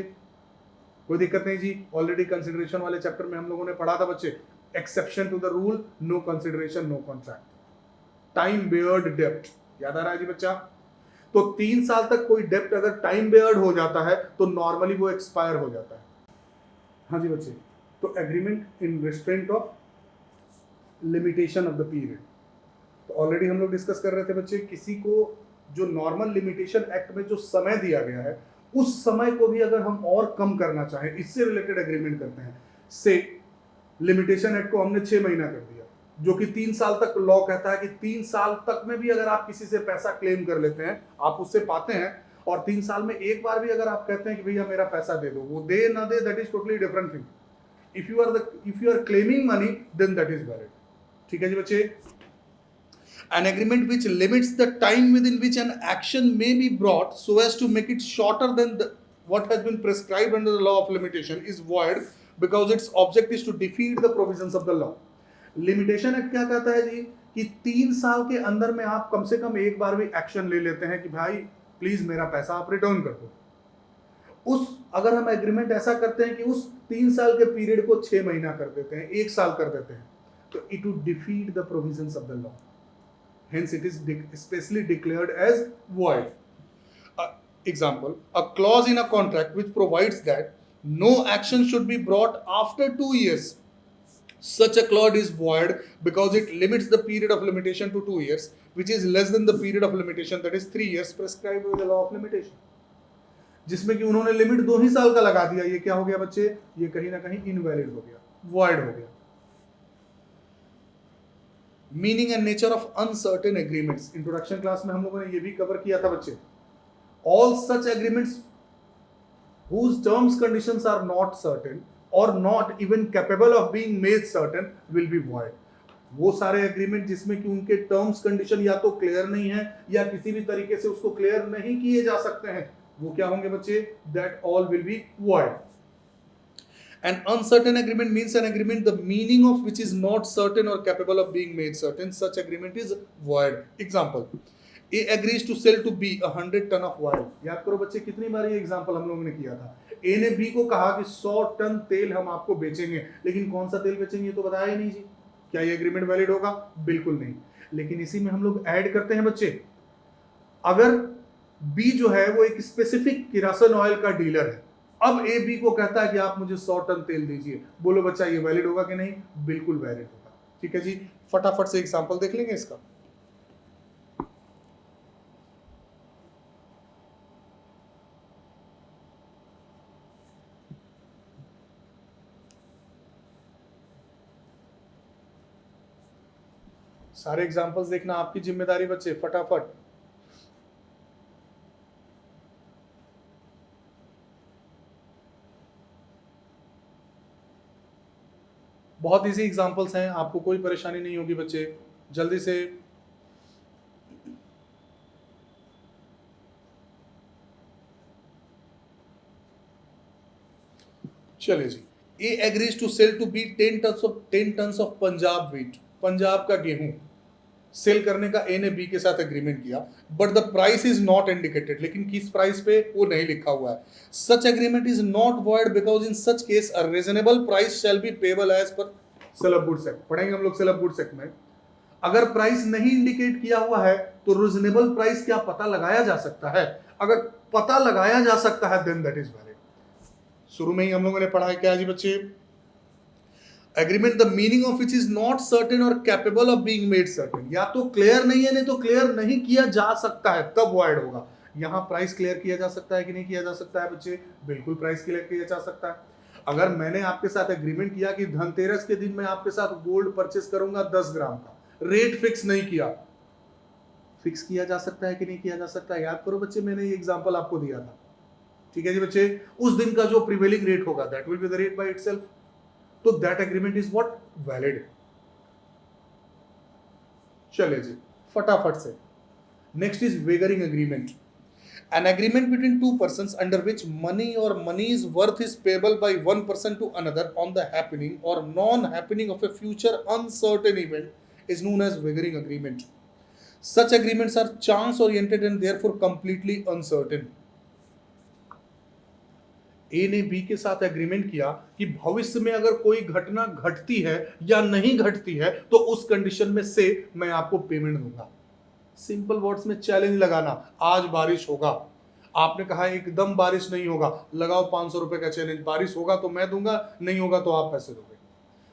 कोई दिक्कत नहीं जी, ऑलरेडी कंसिडरेशन वाले चैप्टर में हम लोगों ने पढ़ा था बच्चे, exception to the rule, no consideration no contract. Time barred डेप्ट याद आ रहा है जी बच्चा? तो 3 साल तक कोई डेप्ट अगर टाइम बेयर्ड हो जाता है तो नॉर्मली वो एक्सपायर हो जाता है। हाँ जी बच्चे, तो agreement in restraint of limitation of the period, तो ऑलरेडी हम लोग डिस्कस कर रहे थे बच्चे, किसी को जो नॉर्मल लिमिटेशन एक्ट में जो समय दिया गया है उस समय को भी अगर हम और कम करना चाहें, इससे रिलेटेड एग्रीमेंट करते हैं। से लिमिटेशन एक्ट को हमने 6 महीना कर दिया, जो कि 3 साल तक लॉ कहता है कि 3 साल तक में भी अगर आप किसी से पैसा क्लेम कर लेते हैं, आप उससे पाते हैं, और 3 साल में एक बार भी अगर आप कहते हैं कि भैया मेरा पैसा दे दो, वो दे ना दे, that is totally different thing. If you are claiming money then that is valid. ठीक है जी बच्चे। An agreement which limits the time within which an action may be brought so as to make it shorter than what has been prescribed under the law of limitation is void because its object is to defeat the provisions of the law. Limitation act क्या कहता है जी कि 3 साल के अंदर में आप कम से कम एक बार भी एक्शन ले लेते हैं कि भाई प्लीज मेरा पैसा आप रिटर्न कर दो। उस अगर हम एग्रीमेंट ऐसा करते हैं कि उस 3 साल के पीरियड को 6 महीना कर देते हैं, 1 साल कर देते हैं, तो it would defeat the provisions of the law, hence it is specially declared as void. Example, a clause in a contract which provides that no action should be brought after 2 years. Such a clause is void because it limits the period of limitation to 2 years, which is less than the period of limitation, that is 3 years prescribed by the law of limitation. जिसमें कि उन्होंने limit 2 ही साल का लगा दिया, ये क्या हो गया बच्चे? ये कहीं ना कहीं इनवैलिड हो गया, void हो गया। Meaning and nature of uncertain agreements, introduction class में हम लोगों ने ये भी कवर किया था बच्चे। All such agreements whose terms conditions are not certain or not even capable of being made certain will be void. वो सारे एग्रीमेंट जिसमें कि उनके टर्म्स कंडीशन या तो क्लियर नहीं है या किसी भी तरीके से उसको क्लियर नहीं किए जा सकते हैं, वो क्या होंगे बच्चे? That all will be void. An uncertain agreement means an agreement the meaning of which is not certain or capable of being made certain. Such agreement is void. Example, A agrees to sell to B 100 ton of oil. याद करो बच्चे, कितनी बार ये example हम लोगों ने किया था। A ने B को कहा कि 100 टन तेल हम आपको बेचेंगे, लेकिन कौन सा तेल बेचेंगे ये तो बताया ही नहीं जी। क्या ये एग्रीमेंट वैलिड होगा? बिल्कुल नहीं। लेकिन इसी में हम लोग ऐड करते हैं बच्चे, अगर B जो है वो एक स्पेसिफिक किरासन ऑयल का डीलर है, अब ए बी को कहता है कि आप मुझे 100 टन तेल दीजिए, बोलो बच्चा ये वैलिड होगा कि नहीं? बिल्कुल वैलिड होगा। ठीक है जी, फटाफट से एग्जांपल देख लेंगे इसका। सारे एग्जांपल्स देखना आपकी जिम्मेदारी बच्चे, फटाफट। बहुत इजी एग्जांपल्स हैं, आपको कोई परेशानी नहीं होगी बच्चे, जल्दी से। चलिए जी, A agrees to sell to B 10 tons of Punjab wheat, Punjab का गेहूं सेल करने का ए ने बी के साथ एग्रीमेंट किया, but the price is not indicated, लेकिन किस प्राइस पे वो नहीं लिखा हुआ है। Such agreement is not void because in such case a reasonable price shall be payable as per sale of goods act. पढ़ेंगे हम लोग सेल ऑफ गुड्स एक्ट में। अगर प्राइस नहीं इंडिकेट किया हुआ है तो रीजनेबल प्राइस क्या पता लगाया जा सकता है? अगर पता लगाया जा सकता है देन दैट इज वैलिड। शुरू में ही हम लोगों ने पढ़ा है क्या जी बच्चे? Agreement the meaning of which is not certain और capable of being made certain, या तो क्लियर नहीं है, नहीं तो क्लियर नहीं किया जा सकता है, तब वॉइड होगा। यहाँ प्राइस क्लियर किया जा सकता है कि नहीं किया जा सकता है बच्चे? बिल्कुल प्राइस क्लियर किया जा सकता है। अगर मैंने आपके साथ एग्रीमेंट किया कि धनतेरस के दिन मैं आपके साथ गोल्ड परचेस करूंगा 10 ग्राम का, रेट फिक्स नहीं किया, फिक्स किया जा सकता है कि नहीं किया जा सकता है? याद करो बच्चे, मैंने ये एग्जांपल आपको दिया था। ठीक है जी बच्चे, उस दिन का जो प्रिवेलिंग रेट होगा that will be the rate by itself, तो that agreement is what? Valid. चलिए जी फटाफट से, next is wagering agreement. An agreement between two persons under which money or money's worth is payable by one person to another on the happening or non-happening of a future uncertain event is known as wagering agreement. Such agreements are chance oriented and therefore completely uncertain. ए ने B के साथ agreement किया कि भविष्य में अगर कोई घटना घटती है या नहीं घटती है तो उस कंडीशन में से मैं आपको पेमेंट दूंगा। सिंपल वर्ड्स में चैलेंज लगाना, आज बारिश होगा, आपने कहा एकदम बारिश नहीं होगा, लगाओ 500 रुपए का चैलेंज, बारिश होगा तो मैं दूंगा, नहीं होगा तो आप पैसे दोगे।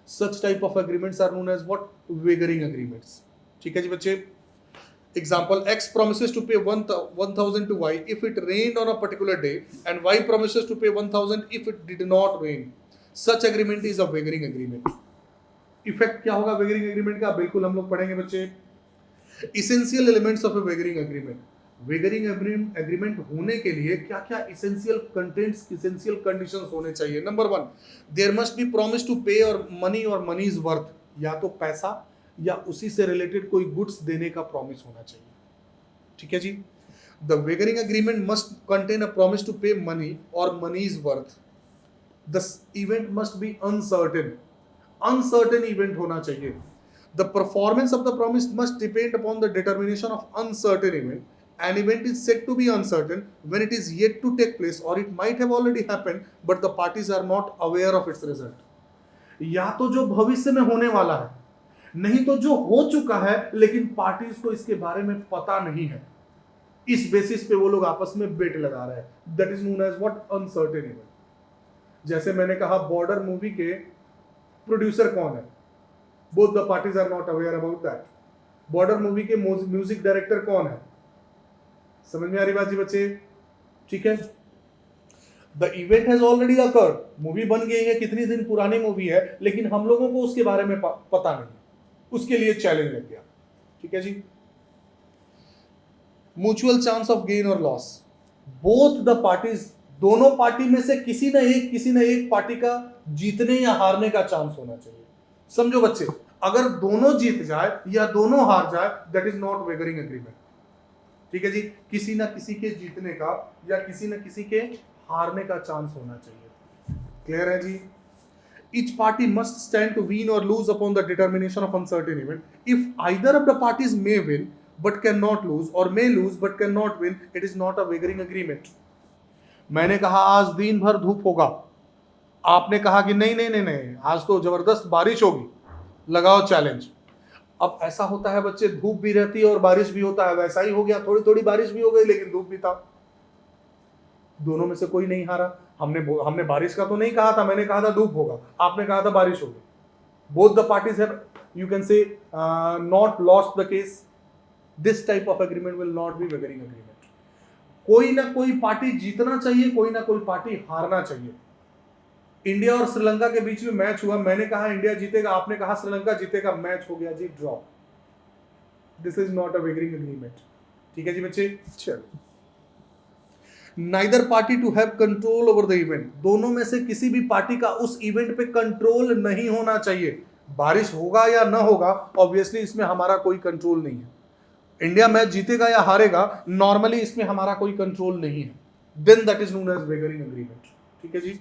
Such type of agreements are known as what? Wagering agreements. ठीक है जी बच्चे। Example, X promises to pay 1,000 to Y if it rained on a particular day and Y promises to pay 1,000 if it did not rain. Such agreement is a wagering agreement. Effect क्या होगा वेगरिंग agreement का? बिल्कुल हम लोग पढ़ेंगे बच्चे। Essential elements of a wagering agreement. Wagering agreement होने के लिए क्या क्या इसेंशियल कंटेंट्स, इसेंशियल कंडीशंस होने चाहिए? Number 1, there must be promise to pay और मनी इज वर्थ, या तो पैसा या उसी से रिलेटेड कोई गुड्स देने का प्रॉमिस होना चाहिए। ठीक है जी। The wagering agreement must contain a promise to pay money और money is worth. The event must be uncertain event होना चाहिए। The performance of the promise must depend upon the determination of uncertain event. An event is said to be uncertain when it is yet to take place or it might have already happened but the parties are not aware of its result. या तो जो भविष्य में होने वाला है, नहीं तो जो हो चुका है लेकिन पार्टीज को इसके बारे में पता नहीं है, इस बेसिस पे वो लोग आपस में बेट लगा रहे हैं। That is known as what? Uncertain event. जैसे मैंने कहा बॉर्डर मूवी के प्रोड्यूसर कौन है? Both the parties are not aware about that. Border movie के म्यूजिक डायरेक्टर कौन है? समझ में आ रही बात जी बच्चे? ठीक है। The event has already occurred, movie बन गई है, कितनी दिन पुरानी मूवी है, लेकिन हम लोगों को उसके बारे में पता नहीं, उसके लिए चैलेंज लग गया। ठीक है जी। म्यूचुअल चांस ऑफ गेन और लॉस। बोथ द पार्टीज, दोनों पार्टी में से किसी न एक पार्टी का जीतने या हारने का चांस होना चाहिए। समझो बच्चे, अगर दोनों जीत जाए या दोनों हार जाए, दैट इज नॉट वेगरिंग एग्रीमेंट। ठीक है जी। किसी ना किसी के जीतने का या किसी ना किसी के हारने का चांस होना चाहिए। क्लियर है जी? Each party must stand to win or lose upon the determination of uncertain event. If either of the parties may win but cannot lose or may lose but cannot win, it is not a wagering agreement. मैंने कहा आज दिन भर धूप होगा, आपने कहा कि नहीं, आज तो जबरदस्त बारिश होगी, लगाओ चैलेंज। अब ऐसा होता है बच्चे, धूप भी रहती है और बारिश भी होता है, वैसा ही हो गया, थोड़ी थोड़ी बारिश भी हो गई लेकिन धूप भी था। दोनों में से कोई नहीं हारा। हमने बारिश का तो नहीं कहा था, मैंने कहा था धूप होगा, आपने कहा था बारिश होगी। Both the parties have, you can say, not lost the case. This type of agreement will not be wagering agreement. कोई ना कोई पार्टी जीतना चाहिए, कोई ना कोई पार्टी हारना चाहिए। इंडिया और श्रीलंका के बीच में मैच हुआ, मैंने कहा इंडिया जीतेगा, आपने कहा श्रीलंका जीतेगा, मैच हो गया जी draw. This is not a wagering agreement. ठीक है जी बच्चे। चलो, neither party to have control over the event. दोनों में से किसी भी पार्टी का उस इवेंट पे कंट्रोल नहीं होना चाहिए। बारिश होगा या ना होगा, ऑब्वियसली इसमें हमारा कोई कंट्रोल नहीं है। इंडिया मैच जीतेगा या हारेगा, नॉर्मली इसमें हमारा कोई कंट्रोल नहीं है। Then that is known as wagering agreement. ठीक है जी।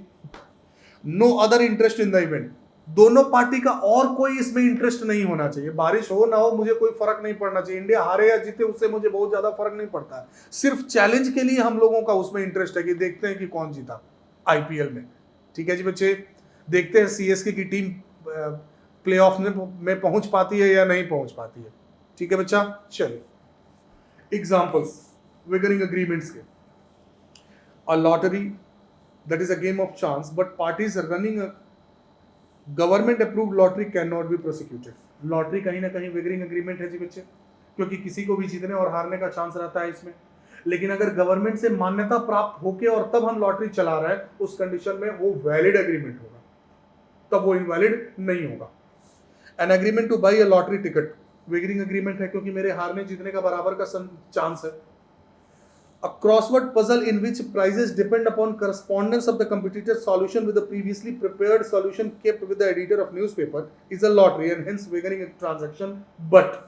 No other interest in the event. दोनों पार्टी का और कोई इसमें इंटरेस्ट नहीं होना चाहिए। बारिश हो ना हो मुझे कोई फर्क नहीं पड़ना चाहिए, इंडिया हारे या जीते उससे मुझे बहुत ज्यादा फर्क नहीं पड़ता है। सिर्फ चैलेंज के लिए हम लोगों का उसमें इंटरेस्ट है कि देखते हैं कि कौन जीता आईपीएल में। ठीक है जी बच्चे। देखते हैं सीएसके की टीम प्लेऑफ में पहुंच पाती है या नहीं पहुंच पाती है। ठीक है बच्चा। चलिए एग्जाम्पल्स वेगरिंग एग्रीमेंट्स के। A lottery, that is a game of chance, but parties running a government approved lottery cannot be prosecuted. Lottery कहीं ना कहीं वेगरिंग एग्रीमेंट है जी बच्चे, क्योंकि किसी को भी जीतने और हारने का चांस रहता है इसमें। लेकिन अगर गवर्नमेंट से मान्यता प्राप्त होके और तब हम लॉटरी चला रहे हैं, उस कंडीशन में वो वैलिड एग्रीमेंट होगा, तब वो इनवैलिड नहीं होगा। An agreement to buy a lottery ticket wagering agreement है, क्योंकि मेरे हारने जीतने का बराबर का चांस है। A crossword puzzle in which prizes depend upon correspondence of the competitor's solution with the previously prepared solution kept with the editor of newspaper is a lottery and hence wagering a transaction. But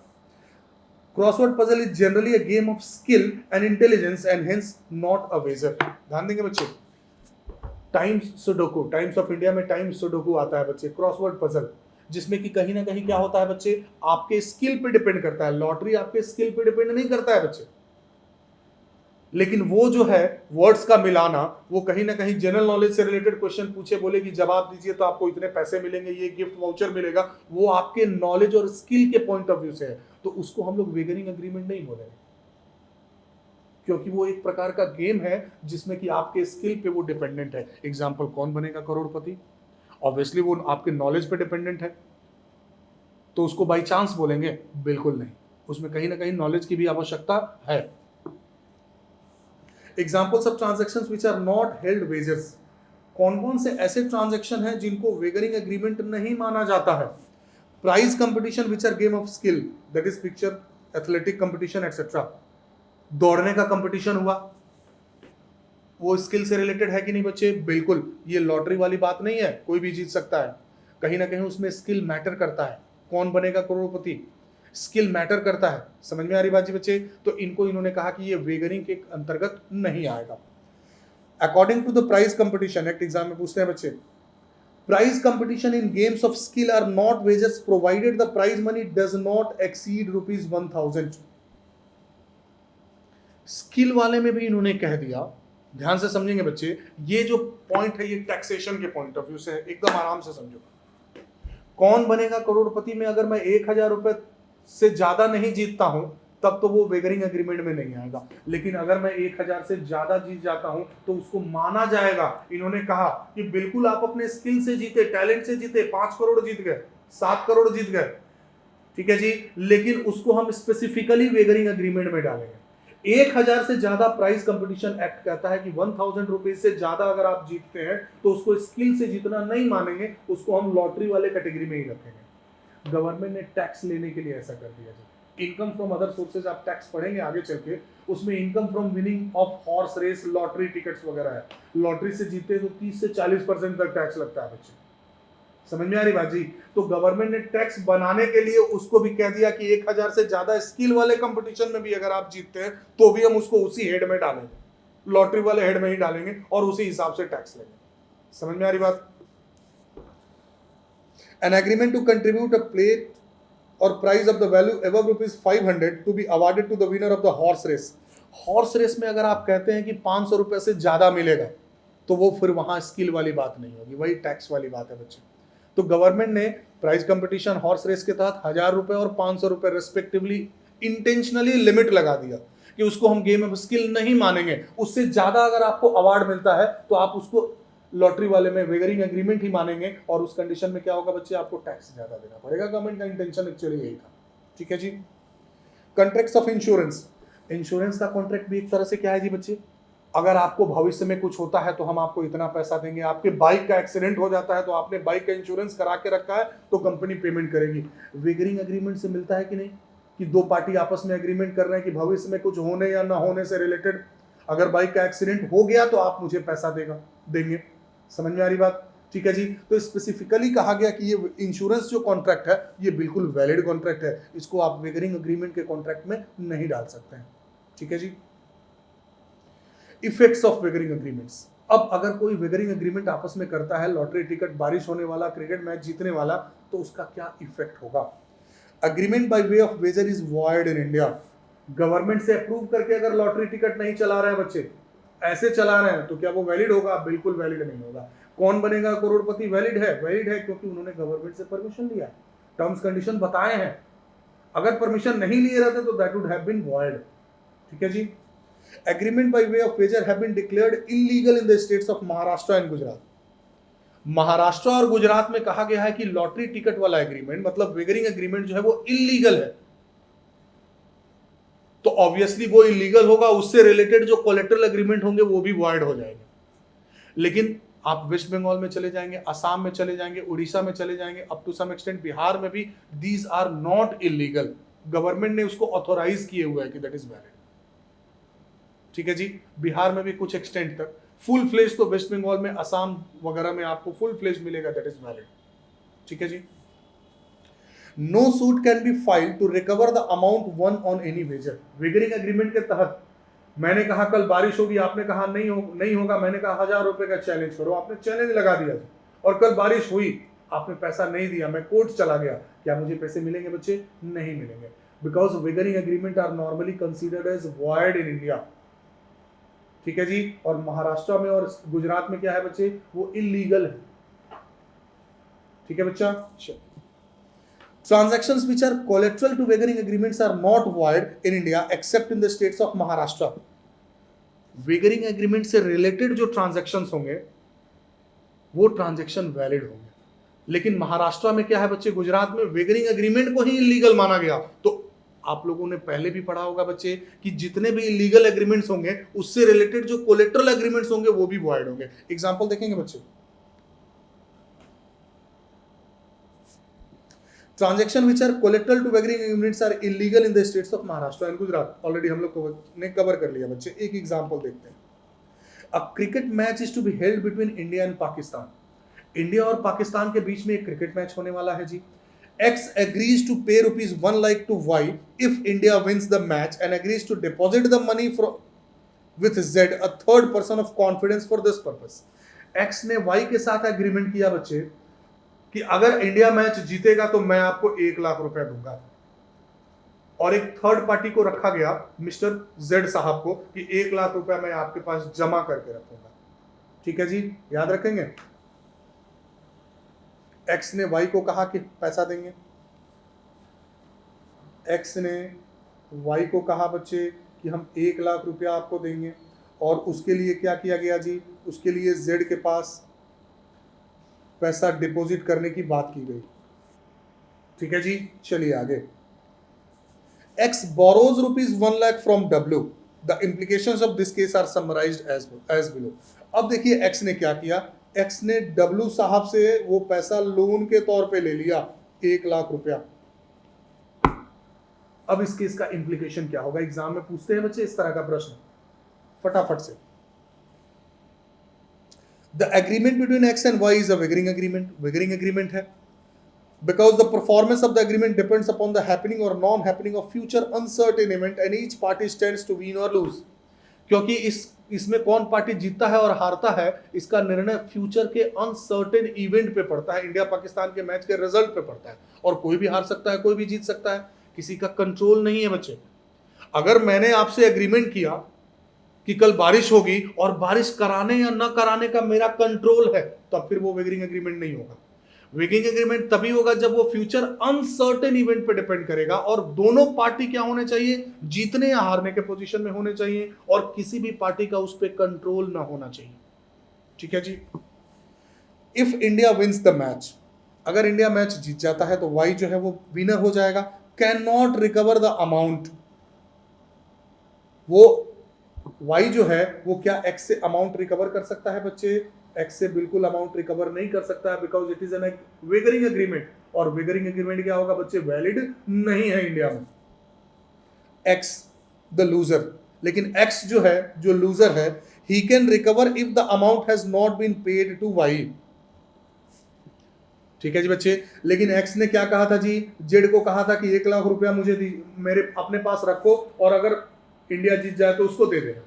crossword puzzle is generally a game of skill and intelligence and hence not a wager. ध्यान देंगे बच्चे। Times sudoku, times of India में times sudoku आता है बच्चे, crossword puzzle, जिसमें कि कहीं ना कहीं क्या होता है बच्चे, आपके स्किल पे डिपेंड करता है। लॉटरी आपके स्किल पे डिपेंड नहीं करता है बच्चे। लेकिन वो जो है वर्ड्स का मिलाना, वो कहीं ना कहीं जनरल नॉलेज से रिलेटेड क्वेश्चन पूछे, बोले कि जवाब दीजिए तो आपको इतने पैसे मिलेंगे, ये गिफ्ट वाउचर मिलेगा, वो आपके नॉलेज और स्किल के पॉइंट ऑफ व्यू से है, तो उसको हम लोग वेगरिंग एग्रीमेंट नहीं बोलेंगे, क्योंकि वो एक प्रकार का गेम है जिसमें कि आपके स्किल पे वो डिपेंडेंट है। एग्जाम्पल, कौन बनेगा करोड़पति, ऑब्वियसली वो आपके नॉलेज पे डिपेंडेंट है, तो उसको बाई चांस बोलेंगे? बिल्कुल नहीं, उसमें कहीं ना कहीं नॉलेज की भी आवश्यकता है। Examples of transactions which are not held wagers, कौन कौन से ऐसे ट्रांजेक्शन हैं जिनको वेगरिंग एग्रीमेंट नहीं माना जाता है? Prize competition which are game of skill, that is picture, athletic competition etcetera. दौड़ने का कंपटीशन हुआ, वो स्किल से रिलेटेड है कि नहीं बच्चे? बिल्कुल, ये लॉटरी वाली बात नहीं है, कोई भी जीत सकता है, कहीं ना कहीं उसमें स्किल मैटर करता है। कौन बनेगा करोड़पति, स्किल मैटर करता है। समझ में आ रही बात जी बच्चे? तो इनको इन्होंने कहा कि ये वेगरिंग के अंतर्गत नहीं आएगा। According to the prize competition act, exam में पूछते हैं बच्चे, prize competition in games of skill are not wagers provided the prize money does not exceed ₹1000। Skill वाले में भी इन्होंने कह दिया, ध्यान से समझेंगे बच्चे, ये जो पॉइंट है ये टैक्सेशन के पॉइंट ऑफ व्यू से है, एकदम आराम से समझो। कौन बनेगा करोड़पति में अगर मैं 1000 रुपए से ज्यादा नहीं जीतता हूं, तब तो वो वेगरिंग एग्रीमेंट में नहीं आएगा। लेकिन अगर मैं 1000 से ज्यादा जीत जाता हूं तो उसको माना जाएगा। इन्होंने कहा कि बिल्कुल आप अपने स्किल से जीते, टैलेंट से जीते, 5 करोड़ जीत गए, 7 करोड़ जीत गए, ठीक है जी, लेकिन उसको हम स्पेसिफिकली वेगरिंग एग्रीमेंट में डालेंगे। 1000 से ज्यादा प्राइस कंपटीशन एक्ट कहता है कि 1000 रुपीज से ज्यादा अगर आप जीतते हैं तो उसको स्किल से जीतना नहीं मानेंगे, उसको हम लॉटरी वाले कैटेगरी में ही रखेंगे। गवर्नमेंट ने टैक्स लेने के लिए ऐसा कर दिया जी। इनकम फ्रॉम अदर सोर्सेज आप टैक्स पढ़ेंगे आगे चल के, उसमें income from winning of horse race, lottery tickets वगैरह है। लॉटरी से जीते तो 30 से 40% तक टैक्स लगता है बच्चे। समझ में आ रही बात जी? तो गवर्नमेंट ने टैक्स बनाने के लिए उसको भी कह दिया कि 1000 से ज्यादा स्किल वाले कंपटीशन में भी अगर आप जीतते हैं तो भी हम उसको उसी हेड में डालेंगे, लॉटरी वाले हेड में ही डालेंगे और उसी हिसाब से टैक्स लेंगे। समझ में आ रही बात? An agreement to contribute a plate और prize of the value above ₹500 to be awarded to the winner of the horse race. Horse race में अगर आप कहते हैं कि 500 रुपए से ज्यादा मिलेगा तो वो फिर वहां स्किल वाली बात नहीं होगी, वही टैक्स वाली बात है बच्चे। तो गवर्नमेंट ने प्राइज कंपटीशन हॉर्स रेस के तहत 1000 रुपए और 500 रुपए रेस्पेक्टिवली इंटेंशनली लिमिट लगा दिया कि उसको हम गेम ऑफ स्किल नहीं मानेंगे। उससे ज्यादा अगर आपको अवार्ड मिलता है तो आप उसको लॉटरी वाले में वेगरिंग एग्रीमेंट ही मानेंगे, और उस कंडीशन में क्या होगा बच्चे? आपको टैक्स ज्यादा देना पड़ेगा। गवर्नमेंट का इंटेंशन एक्चुअली यही था, ठीक है जी। कॉन्ट्रैक्ट्स ऑफ इंश्योरेंस, इंश्योरेंस का कॉन्ट्रैक्ट भी एक तरह से क्या है जी बच्चे? अगर आपको भविष्य में कुछ होता है तो हम आपको इतना पैसा देंगे। आपके बाइक का एक्सीडेंट हो जाता है तो आपने बाइक का इंश्योरेंस करा के रखा है तो कंपनी पेमेंट करेगी। वेगरिंग एग्रीमेंट से मिलता है कि नहीं, कि दो पार्टी आपस में एग्रीमेंट कर रहे हैं कि भविष्य में कुछ होने या ना होने से रिलेटेड अगर बाइक का एक्सीडेंट हो गया तो आप मुझे पैसा देंगे। समझ में आ रही बात? ठीक है जी। तो स्पेसिफिकली कहा गया कि ये इंश्योरेंस जो कॉन्ट्रैक्ट है ये बिल्कुल वैलिड कॉन्ट्रैक्ट है, इसको आप वेगरिंग एग्रीमेंट के कॉन्ट्रैक्ट में नहीं डाल सकते हैं, ठीक है जी। इफेक्ट्स ऑफ वेगरिंग एग्रीमेंट्स, अब अगर कोई वेगरिंग एग्रीमेंट आपस में करता है, लॉटरी टिकट, बारिश होने वाला, क्रिकेट मैच जीतने वाला, तो उसका क्या इफेक्ट होगा? Agreement by way of wager is void in India. Government से अप्रूव करके अगर लॉटरी टिकट नहीं चला रहे हैं बच्चे, ऐसे चला रहे हैं, तो क्या वो वैलिड होगा? बिल्कुल वैलिड नहीं होगा। कौन बनेगा करोड़पति? वैलिड है, वैलिड है क्योंकि उन्होंने गवर्नमेंट से परमिशन लिया, टर्म्स कंडीशन बताए हैं। अगर परमिशन नहीं लिए रहते तो that would have been void, ठीक है जी। Agreement by way of wager have been declared illegal in the states of Maharashtra and Gujarat. Maharashtra और गुजरात में कहा गया है कि लॉटरी टिकट वाला एग्रीमेंट, मतलब वेगरिंग एग्रीमेंट जो है वो इलीगल है, तो ऑब्वियसली वो इलीगल होगा, उससे रिलेटेड जो कोलेटरल एग्रीमेंट होंगे वो भी वॉइड हो जाएंगे। लेकिन आप वेस्ट बंगाल में चले जाएंगे, असम में चले जाएंगे, उड़ीसा में चले जाएंगे, up to some extent Bihar में भी, these are not illegal. Government ने उसको ऑथोराइज किए हुआ है कि दैट इज वैलिड, ठीक है जी। बिहार में भी कुछ एक्सटेंट तक, फुल फ्लेज तो वेस्ट बंगाल में, असम वगैरह में आपको फुल फ्लेज मिलेगा, दैट इज वैलिड, ठीक है जी। No suit can be filed to recover the amount won on any wager. Wagering agreement के तहत मैंने कहा कल बारिश होगी, आपने कहा नहीं होगा, मैंने कहा 1000 रुपए का चैलेंज करो, आपने चैलेंज लगा दिया और कल बारिश हुई, आपने पैसा नहीं दिया, मैं कोर्ट चला गया, क्या मुझे पैसे मिलेंगे बच्चे? नहीं मिलेंगे, because wagering agreement are normally considered as void in India. ठीक है जी। और महाराष्ट्र में और गुजरात में क्या है बच्चे, वो इलीगल है। ठीक है बच्चा। Transactions which are collateral to wagering agreements are not void in India except in the states of Maharashtra. Wagering agreement से रिलेटेड जो ट्रांजैक्शंस होंगे वो ट्रांजैक्शन वैलिड होंगे, लेकिन महाराष्ट्र में क्या है बच्चे, गुजरात में वेगरिंग एग्रीमेंट को ही इलीगल माना गया। तो आप लोगों ने पहले भी पढ़ा होगा बच्चे कि जितने भी इलीगल एग्रीमेंट्स होंगे उससे रिलेटेड जो कोलेटरल एग्रीमेंट्स होंगे वो भी वॉइड होंगे। एग्जांपल देखेंगे बच्चे, transaction which are collateral to wagering agreements are illegal in the states of Maharashtra and Gujarat. Already हम लोग ने कवर कर लिया बच्चे। एक एग्जांपल देखते हैं। A cricket match is to be held between India and Pakistan. India और पाकिस्तान के बीच में एक क्रिकेट मैच होने वाला है जी। X agrees to pay rupees 1 lakh to Y if India wins the match and agrees to deposit the money with Z, a third person of confidence for this purpose. X ने Y के साथ agreement किया बच्चे कि अगर India match जीतेगा तो मैं आपको 1 लाख रुपया दूंगा, और एक थर्ड पार्टी को रखा गया मिस्टर जेड साहब को कि 1 लाख रुपया मैं आपके पास जमा करके रखूंगा। ठीक है जी, याद रखेंगे। एक्स ने वाई को कहा कि पैसा देंगे, एक्स ने वाई को कहा बच्चे कि हम 1 लाख रुपया आपको देंगे, और उसके लिए क्या किया गया जी, उसके लिए जेड के पास पैसा डिपॉजिट करने की बात की गई। ठीक है जी, चलिए आगे। X borrows rupees 1 lakh from W. The implications of this case are summarized as below. अब देखिए X ने क्या किया, X ने W साहब से वो पैसा लोन के तौर पे ले लिया 1 लाख रुपया। अब इस केस का इंप्लीकेशन क्या होगा, एग्जाम में पूछते हैं बच्चे इस तरह का प्रश्न, फटाफट से। The agreement between X and Y is a wagering agreement. Wagering agreement है because the performance of the agreement depends upon the happening or non-happening of future uncertain event and each party stands to win or lose. क्योंकि इसमें कौन party जीतता है और हारता है इसका निर्णय फ्यूचर के अनसर्टेन इवेंट पे पड़ता है, इंडिया पाकिस्तान के मैच के रिजल्ट पे पड़ता है, और कोई भी हार सकता है, कोई भी जीत सकता है, किसी का कंट्रोल नहीं है बच्चे। अगर मैंने आपसे एग्रीमेंट किया कि कल बारिश होगी और बारिश कराने या न कराने का मेरा कंट्रोल है, तब फिर वो वेगरिंग एग्रीमेंट नहीं होगा। वेगरिंग एग्रीमेंट तभी होगा जब वो फ्यूचर अनसर्टेन इवेंट पे डिपेंड करेगा, और दोनों पार्टी क्या होने चाहिए, जीतने या हारने के पोजीशन में होने चाहिए, और किसी भी पार्टी का उस पर कंट्रोल ना होना चाहिए। ठीक है जी। If India wins the match, अगर इंडिया मैच जीत जाता है तो वाई जो है वो विनर हो जाएगा। Can not recover the amount, वो वाई जो है वो क्या एक्स से अमाउंट रिकवर कर सकता है बच्चे, एक्स से बिल्कुल अमाउंट रिकवर नहीं कर सकता है, because it is an wagering agreement, और वेगरिंग एग्रीमेंट क्या होगा बच्चे, वैलिड नहीं है इंडिया में। एक्स द लूजर, लेकिन एक्स जो है, जो लूजर है, he can recover if the amount has not been paid to Y. ठीक है जी बच्चे, लेकिन एक्स ने क्या कहा था जी, जेड को कहा था कि 1 लाख रुपया मुझे मेरे अपने पास रखो, और अगर इंडिया जीत जाए तो उसको दे देना।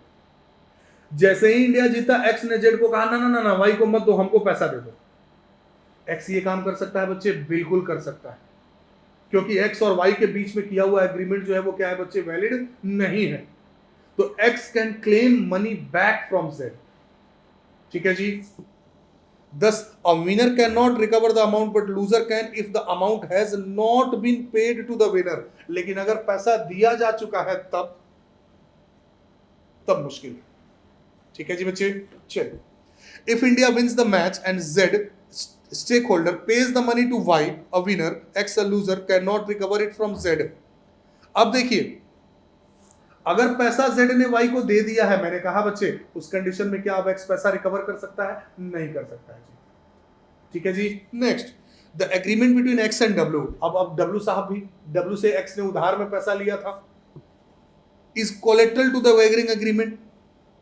जैसे ही इंडिया जीता, एक्स ने जेड को कहा ना ना ना ना, वाई को मत दो, हमको पैसा दे दो। एक्स ये काम कर सकता है बच्चे, बिल्कुल कर सकता है, क्योंकि एक्स और वाई के बीच में किया हुआ एग्रीमेंट जो है वो क्या है बच्चे, वैलिड नहीं है। तो x can claim money back from Z. ठीक है जी। Thus, a winner cannot recover the amount, but loser can if the amount has not been paid to the winner. लेकिन अगर पैसा दिया जा चुका है तब मुश्किल है। ठीक है जी बच्चे, चलिए। If India wins the match and Z stakeholder pays the money to Y, a winner, X a loser cannot recover it from Z. अब देखिए, अगर पैसा Z ने Y को दे दिया है, मैंने कहा बच्चे उस कंडीशन में क्या अब X पैसा रिकवर कर सकता है, नहीं कर सकता है जी। ठीक है जी। Next, the agreement between X and W। अब W साहब भी, W से X ने उधार में पैसा लिया था, is collateral to the wagering agreement.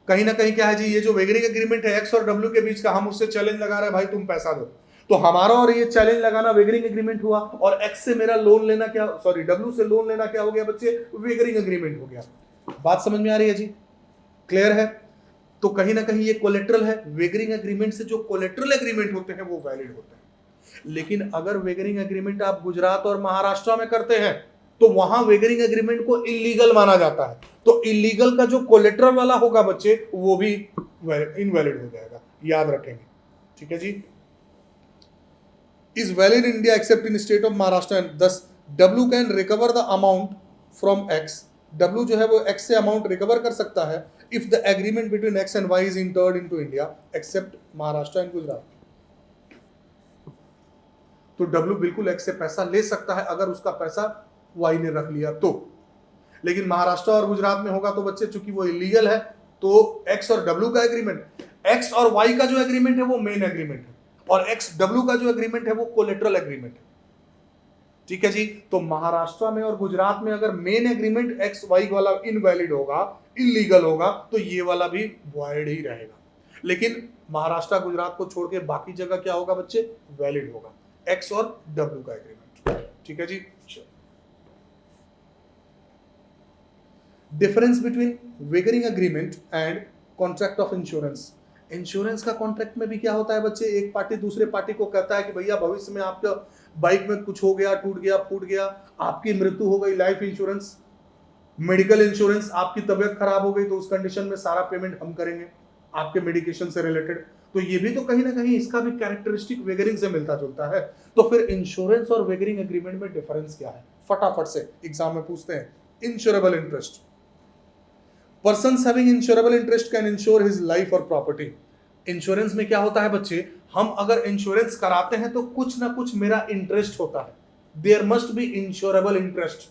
कहीं ना कहीं क्या है जी, ये जो वेगरिंग एग्रीमेंट है X और W के बीच का, हम उससे चैलेंज लगा रहे हैं, भाई तुम पैसा दो, तो हमारा और ये चैलेंज लगाना वेगरिंग एग्रीमेंट हुआ, और X से मेरा लोन लेना क्या, सॉरी W से लोन लेना क्या हो गया बच्चे, वेगरिंग एग्रीमेंट हो गया। बात समझ में आ रही है जी, क्लियर है। तो कहीं ना कहीं ये कोलेटरल है, वेगरिंग एग्रीमेंट से जो कोलेटरल एग्रीमेंट होते हैं वो वैलिड होते हैं। लेकिन अगर वेगरिंग एग्रीमेंट आप गुजरात और महाराष्ट्र में करते हैं तो वहां वेगरिंग एग्रीमेंट को इलीगल माना जाता है। तो इलीगल का जो कोलेटरल वाला होगा बच्चे वो भी इनवैलिड हो जाएगा, याद रखेंगे। ठीक है जी। Is valid India except in state of Maharashtra and thus W can recover the amount from X. W जो है वो एक्स से अमाउंट रिकवर कर सकता है if the agreement between X and Y is entered into India except Maharashtra and Gujarat. तो W बिल्कुल x से पैसा ले सकता है अगर उसका पैसा वाई ने रख लिया तो। लेकिन महाराष्ट्र और गुजरात में होगा तो बच्चे चूंकि वो इलीगल है, तो एक्स और डब्ल्यू का एग्रीमेंट, एक्स और वाई का जो एग्रीमेंट है वो मेन एग्रीमेंट है, और एक्स डब्ल्यू का जो एग्रीमेंट है वो कोलेटरल एग्रीमेंट है। ठीक है जी। तो महाराष्ट्र में और गुजरात में अगर मेन एग्रीमेंट एक्स वाई वाला इनवैलिड होगा, इलीगल होगा, तो ये वाला भी वॉइड ही रहेगा। लेकिन महाराष्ट्र गुजरात को छोड़ के बाकी जगह क्या होगा बच्चे, वैलिड होगा एक्स और डब्ल्यू का एग्रीमेंट। ठीक है जी। Difference between wagering agreement and contract of insurance. Insurance का कॉन्ट्रैक्ट में भी क्या होता है बच्चे, एक पार्टी दूसरे पार्टी को कहता है कि भैया भविष्य में आपका बाइक में कुछ हो गया, टूट गया, फूट गया, आपकी मृत्यु हो गई, लाइफ इंश्योरेंस, मेडिकल इंश्योरेंस, आपकी तबीयत खराब हो गई तो उस कंडीशन में सारा पेमेंट हम करेंगे आपके मेडिकेशन से रिलेटेड। तो ये भी तो कहीं ना कहीं इसका भी कैरेक्टरिस्टिक वेगरिंग से मिलता जुलता है। तो फिर इंश्योरेंस और वेगरिंग एग्रीमेंट में डिफरेंस क्या है, फटाफट से एग्जाम में पूछते हैं। Insurable interest, person having insurable interest can ensure his life और प्रॉपर्टी। इंश्योरेंस में क्या होता है बच्चे, हम अगर इंश्योरेंस कराते हैं तो कुछ ना कुछ मेरा इंटरेस्ट होता है, there must be insurable interest.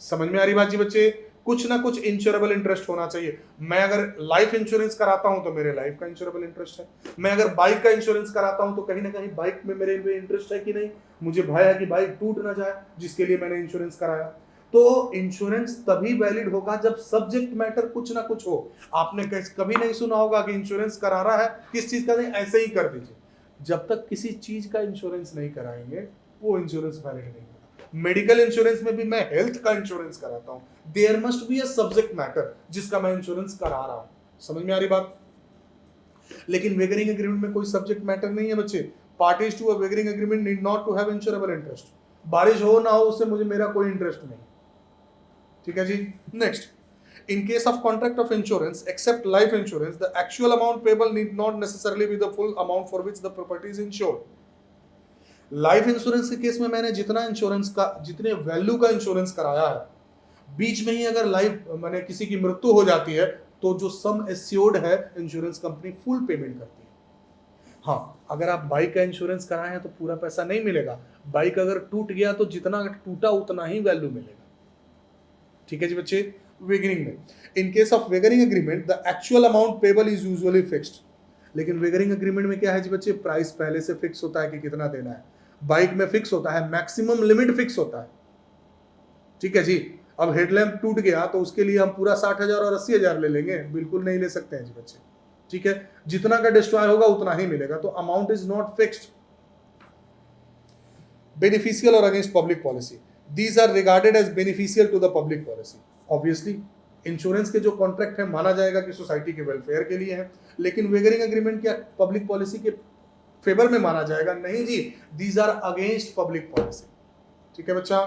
समझ में आ रही बात जी बच्चे, कुछ ना कुछ इंश्योरेबल इंटरेस्ट होना चाहिए। मैं अगर लाइफ इंश्योरेंस कराता हूं तो मेरे लाइफ का इंश्योरेबल इंटरेस्ट है, मैं अगर बाइक का इंश्योरेंस कराता हूं तो कहीं ना कहीं बाइक में मेरे भी इंटरेस्ट है कि नहीं, मुझे भय है कि बाइक टूट ना जाए जिसके लिए मैंने इंश्योरेंस कराया। तो इंश्योरेंस तभी वैलिड होगा जब सब्जेक्ट मैटर कुछ ना कुछ हो। आपने कभी नहीं सुना होगा कि इंश्योरेंस करा रहा है किस चीज का, नहीं, ऐसे ही कर दीजिए। जब तक किसी चीज का इंश्योरेंस नहीं कराएंगे वो इंश्योरेंस वैलिड नहीं होगा। मेडिकल इंश्योरेंस में भी मैं हेल्थ का इंश्योरेंस कराता हूं, there must be a subject matter जिसका मैं इंश्योरेंस करा रहा हूं। समझ में आ रही बात। लेकिन वेगरिंग एग्रीमेंट में कोई सब्जेक्ट मैटर नहीं है बच्चे। Parties to a wagering agreement need not to have insurable interest. बारिश हो ना हो उससे मुझे मेरा कोई इंटरेस्ट नहीं। ठीक है जी। Next, in case of contract of insurance except life insurance the actual amount payable need not necessarily be the full amount for which the property is insured। Life insurance के केस में मैंने जितना insurance का, जितने value का insurance कराया है, बीच में ही अगर लाइफ मैंने किसी की मृत्यु हो जाती है तो जो सम एस्योर्ड है इंश्योरेंस कंपनी फुल पेमेंट करती है। हाँ, अगर आप बाइक का इंश्योरेंस कराए हैं तो पूरा पैसा नहीं मिलेगा। बाइक अगर टूट गया तो जितना टूटा उतना ही वैल्यू मिलेगा। ठीक है जी बच्चे। वेगरिंग में, in case of wagering agreement the actual amount payable is usually fixed. लेकिन वेगरिंग एग्रीमेंट में क्या है जी बच्चे, प्राइस पहले से फिक्स होता है कि कितना देना है। बाइक में फिक्स होता है, मैक्सिमम लिमिट फिक्स होता है। ठीक है जी। अब हेडलैम्प टूट गया तो उसके लिए हम पूरा 60,000 और 80,000 ले लेंगे, बिल्कुल नहीं ले सकते हैं जी बच्चे। ठीक है, जितना का डिस्ट्रॉय होगा उतना ही मिलेगा, तो amount is not fixed. Beneficial और against public policy, these are regarded as beneficial to the public policy। obviously insurance के जो कॉन्ट्रैक्ट है माना जाएगा कि सोसाइटी के वेलफेयर के लिए है, लेकिन वेगरिंग एग्रीमेंट क्या पब्लिक पॉलिसी के फेवर में माना जाएगा, नहीं जी, these are against public policy। ठीक है बच्चा।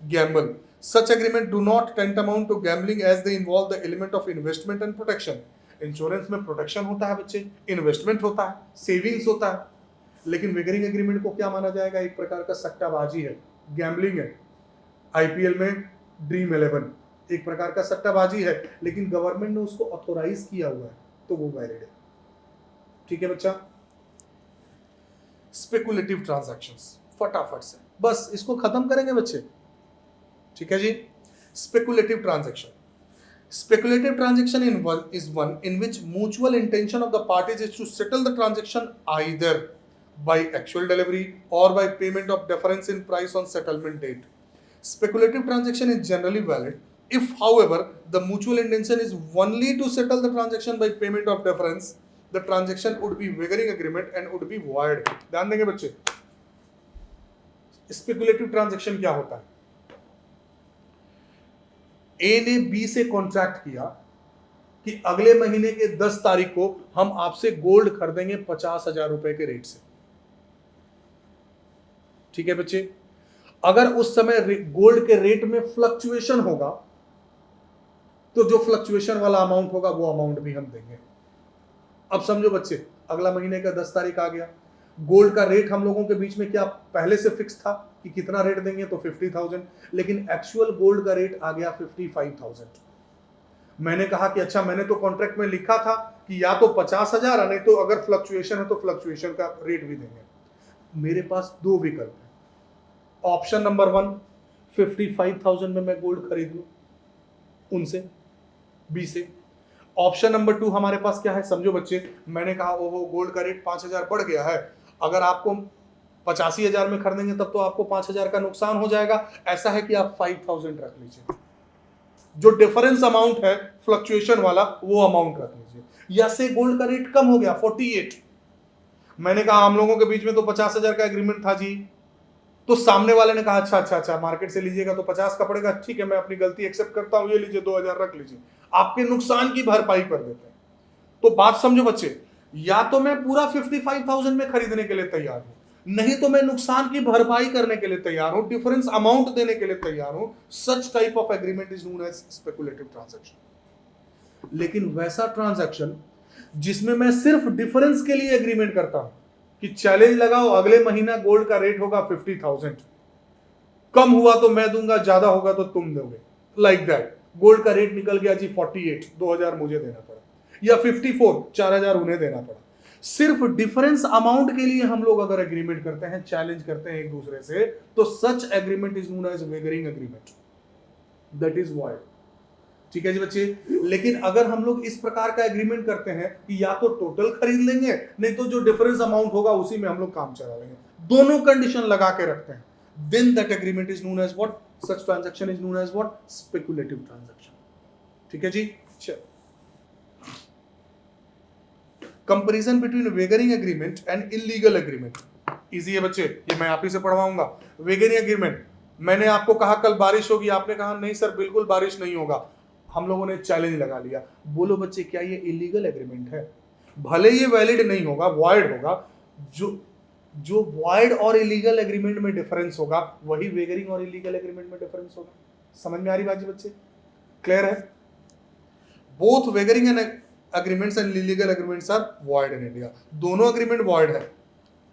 Gamble, such agreement do not tantamount to gambling as they involve the element of investment and protection। Insurance में प्रोटेक्शन होता है बच्चे, इन्वेस्टमेंट होता है, सेविंग्स होता है, लेकिन वेगरिंग एग्रीमेंट को क्या माना जाएगा, एक प्रकार का सट्टाबाजी है, गैम्बलिंग है। आईपीएल में ड्रीम 11 एक प्रकार का सट्टाबाजी है, लेकिन गवर्नमेंट ने उसको ऑथोराइज किया हुआ है तो वो वैलिड है। ठीक है बच्चा। स्पेकुलेटिव ट्रांजैक्शंस, फटाफट से बस इसको खत्म करेंगे बच्चे। ठीक है जी। Speculative transaction, speculative transaction is one in which mutual intention of the parties is to settle the transaction either by actual delivery or by payment of difference in price on settlement date। Speculative transaction is generally valid if, however, the mutual intention is only to settle the transaction by payment of difference, the transaction would be वेगरिंग agreement and would be void। ध्यान देंगे बच्चे, speculative transaction क्या होता है। ए ने B से contract किया कि अगले महीने के 10 तारीख को हम आपसे गोल्ड खरीदेंगे 50,000 रुपए के रेट से। ठीक है बच्चे। अगर उस समय गोल्ड के रेट में फ्लक्चुएशन होगा तो जो फ्लक्चुएशन वाला अमाउंट होगा वो अमाउंट भी हम देंगे। अब समझो बच्चे, अगला महीने का 10 तारीख आ गया, गोल्ड का रेट हम लोगों के बीच में क्या पहले से फिक्स था कि कितना रेट देंगे, तो 50,000, लेकिन एक्चुअल गोल्ड का रेट आ गया 55,000। मैंने कहा कि अच्छा, मैंने तो कॉन्ट्रैक्ट में लिखा था कि या तो 50,000, नहीं तो अगर फ्लक्चुएशन है तो फ्लक्चुएशन का रेट भी देंगे। मेरे पास दो विकल्प है। ऑप्शन नंबर 1, 55,000 में मैं गोल्ड खरीद लूं उनसे, बी से। ऑप्शन नंबर 2 हमारे पास क्या है, समझो बच्चे, मैंने कहा ओहो गोल्ड का रेट 5,000 बढ़ गया है, अगर आपको 85,000 में खरीदेंगे तब तो आपको 5,000 का नुकसान हो जाएगा। ऐसा है कि आप 5,000 रख लीजिए, जो डिफरेंस अमाउंट है फ्लक्चुएशन वाला वो अमाउंट रख लीजिए। या से गोल्ड का रेट कम हो गया 48, मैंने कहा हम लोगों के बीच में तो 50,000 का एग्रीमेंट था जी, तो सामने वाले ने कहा अच्छा अच्छा अच्छा मार्केट से लीजिएगा तो 50 का पड़ेगा, ठीक है मैं अपनी गलती एक्सेप्ट करता हूं, ये लीजिए 2,000 रख लीजिए, आपके नुकसान की भरपाई कर देते हैं। तो बात समझो बच्चे, या तो मैं पूरा 55,000 में खरीदने के लिए तैयार हूं, नहीं तो मैं नुकसान की भरपाई करने के लिए तैयार हूं, डिफरेंस अमाउंट देने के लिए तैयार हूं। Such type of agreement is known as speculative transaction. लेकिन वैसा ट्रांजैक्शन जिसमें मैं सिर्फ डिफरेंस के लिए एग्रीमेंट करता हूं कि चैलेंज लगाओ अगले महीना गोल्ड का रेट होगा 50,000, कम हुआ तो मैं दूंगा, ज्यादा होगा तो तुम दोगे, लाइक दैट। गोल्ड का रेट निकल गया जी 48, 2,000 मुझे देना पड़ा, या 54, 4,000 उन्हें देना पड़ा। सिर्फ डिफरेंस अमाउंट के लिए हम लोग अगर एग्रीमेंट करते हैं, चैलेंज करते हैं एक दूसरे से, तो such agreement is known as wagering agreement, that is void. ठीक है जी बच्चे। लेकिन अगर हम लोग इस प्रकार का एग्रीमेंट करते हैं कि या तो टोटल खरीद लेंगे, नहीं तो जो डिफरेंस अमाउंट होगा उसी में हम लोग काम चला लेंगे, दोनों कंडीशन लगा के रखते हैं, then that agreement is known as what, such transaction is known as what, speculative transaction. ठीक है जी। चल, comparison between wagering agreement and illegal agreement. Easy है बच्चे, ये मैं आप ही से पढ़वाऊंगा। वेगरिंग एग्रीमेंट, मैंने आपको कहा कल बारिश होगी, आपने कहा नहीं सर बिल्कुल बारिश नहीं होगा, हम लोगों ने चैलेंज लगा लिया। बोलो बच्चे, क्या ये इलीगल एग्रीमेंट है? भले ये वैलिड नहीं होगा, वॉइड होगा। जो वॉइड और इलीगल एग्रीमेंट में डिफरेंस होगा वही वेगरिंग और इलीगल एग्रीमेंट में डिफरेंस होगा। समझ में आ रही बात जी बच्चे? क्लियर है? Both wagering and agreements and illegal agreements are void in India. दोनों एग्रीमेंट वॉइड है।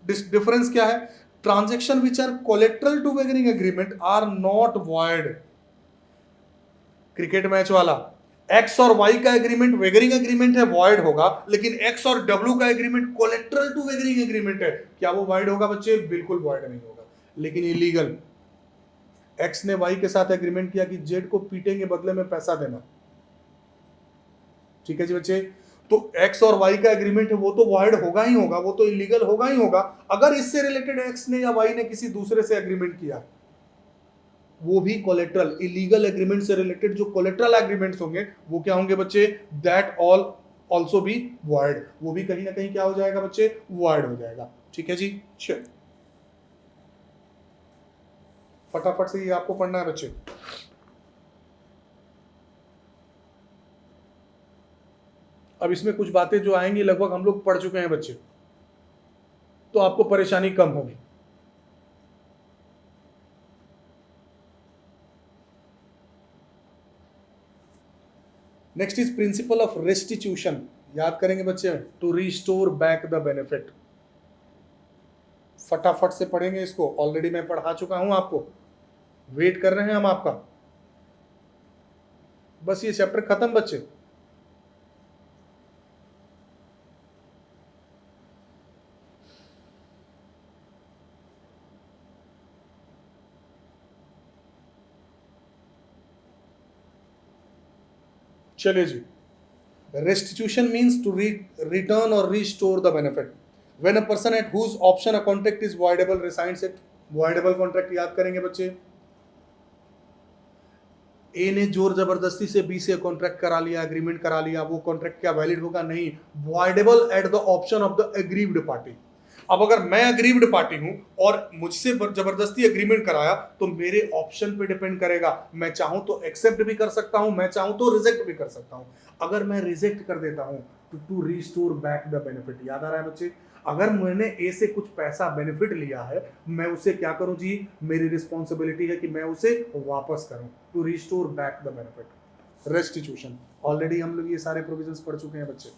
डिफरेंस क्या है? Transaction which are collateral to wagering agreement are not void. Cricket match वाला, एक्स और वाई का एग्रीमेंट वेगरिंग एग्रीमेंट है, void होगा, लेकिन एक्स और डब्ल्यू का agreement collateral to wagering agreement है, क्या वो वॉइड होगा बच्चे? बिल्कुल वॉइड नहीं होगा। लेकिन इलीगल, एक्स ने वाई के साथ एग्रीमेंट किया कि जेड को पीटेंगे बदले में पैसा देना। ठीक है जी बच्चे। तो एक्स और वाई का एग्रीमेंट है, वो तो वॉइड होगा ही होगा, वो तो इलीगल होगा ही होगा। अगर इससे रिलेटेड एक्स ने या वाई ने किसी दूसरे से एग्रीमेंट किया, वो भी कोलेट्रल, इलीगल एग्रीमेंट से रिलेटेड जो कोलेट्रल एग्रीमेंट्स होंगे वो क्या होंगे बच्चे? दैट ऑल ऑल्सो भी वॉइड। वो भी कहीं ना कहीं क्या हो जाएगा बच्चे? वॉइड हो जाएगा। ठीक है जी। चल, फटाफट से ये आपको पढ़ना है बच्चे। अब इसमें कुछ बातें जो आएंगी लगभग हम लोग पढ़ चुके हैं बच्चे, तो आपको परेशानी कम होगी। Next is principle of restitution. याद करेंगे बच्चे, to restore back the benefit. फटाफट से पढ़ेंगे इसको, ऑलरेडी मैं पढ़ा चुका हूं आपको, वेट कर रहे हैं हम आपका। बस ये चैप्टर खत्म बच्चे। चलिए जी। Restitution means to return or restore the benefit. When a person at whose option a contract is voidable resigns it. Voidable contract याद करेंगे बच्चे। ए ने जोर जबरदस्ती से बी से कॉन्ट्रैक्ट करा लिया, एग्रीमेंट करा लिया, वो कॉन्ट्रैक्ट क्या वैलिड होगा? नहीं, voidable at the option of the aggrieved party. अब अगर मैं अग्रीव्ड पार्टी हूं और मुझसे जबरदस्ती एग्रीमेंट कराया, तो मेरे ऑप्शन पे डिपेंड करेगा। मैं चाहूं तो एक्सेप्ट भी कर सकता हूं, मैं चाहूं तो रिजेक्ट भी कर सकता हूं। अगर मैं रिजेक्ट कर देता हूं तो to restore back the benefit, याद आ रहा है बच्चे? अगर मैंने ए से कुछ पैसा बेनिफिट लिया है, मैं उसे क्या करूं जी, मेरी रिस्पॉन्सिबिलिटी है कि मैं उसे वापस करूं, to restore back the benefit, restitution. Already हम लोग ये सारे प्रोविजंस पढ़ चुके हैं बच्चे।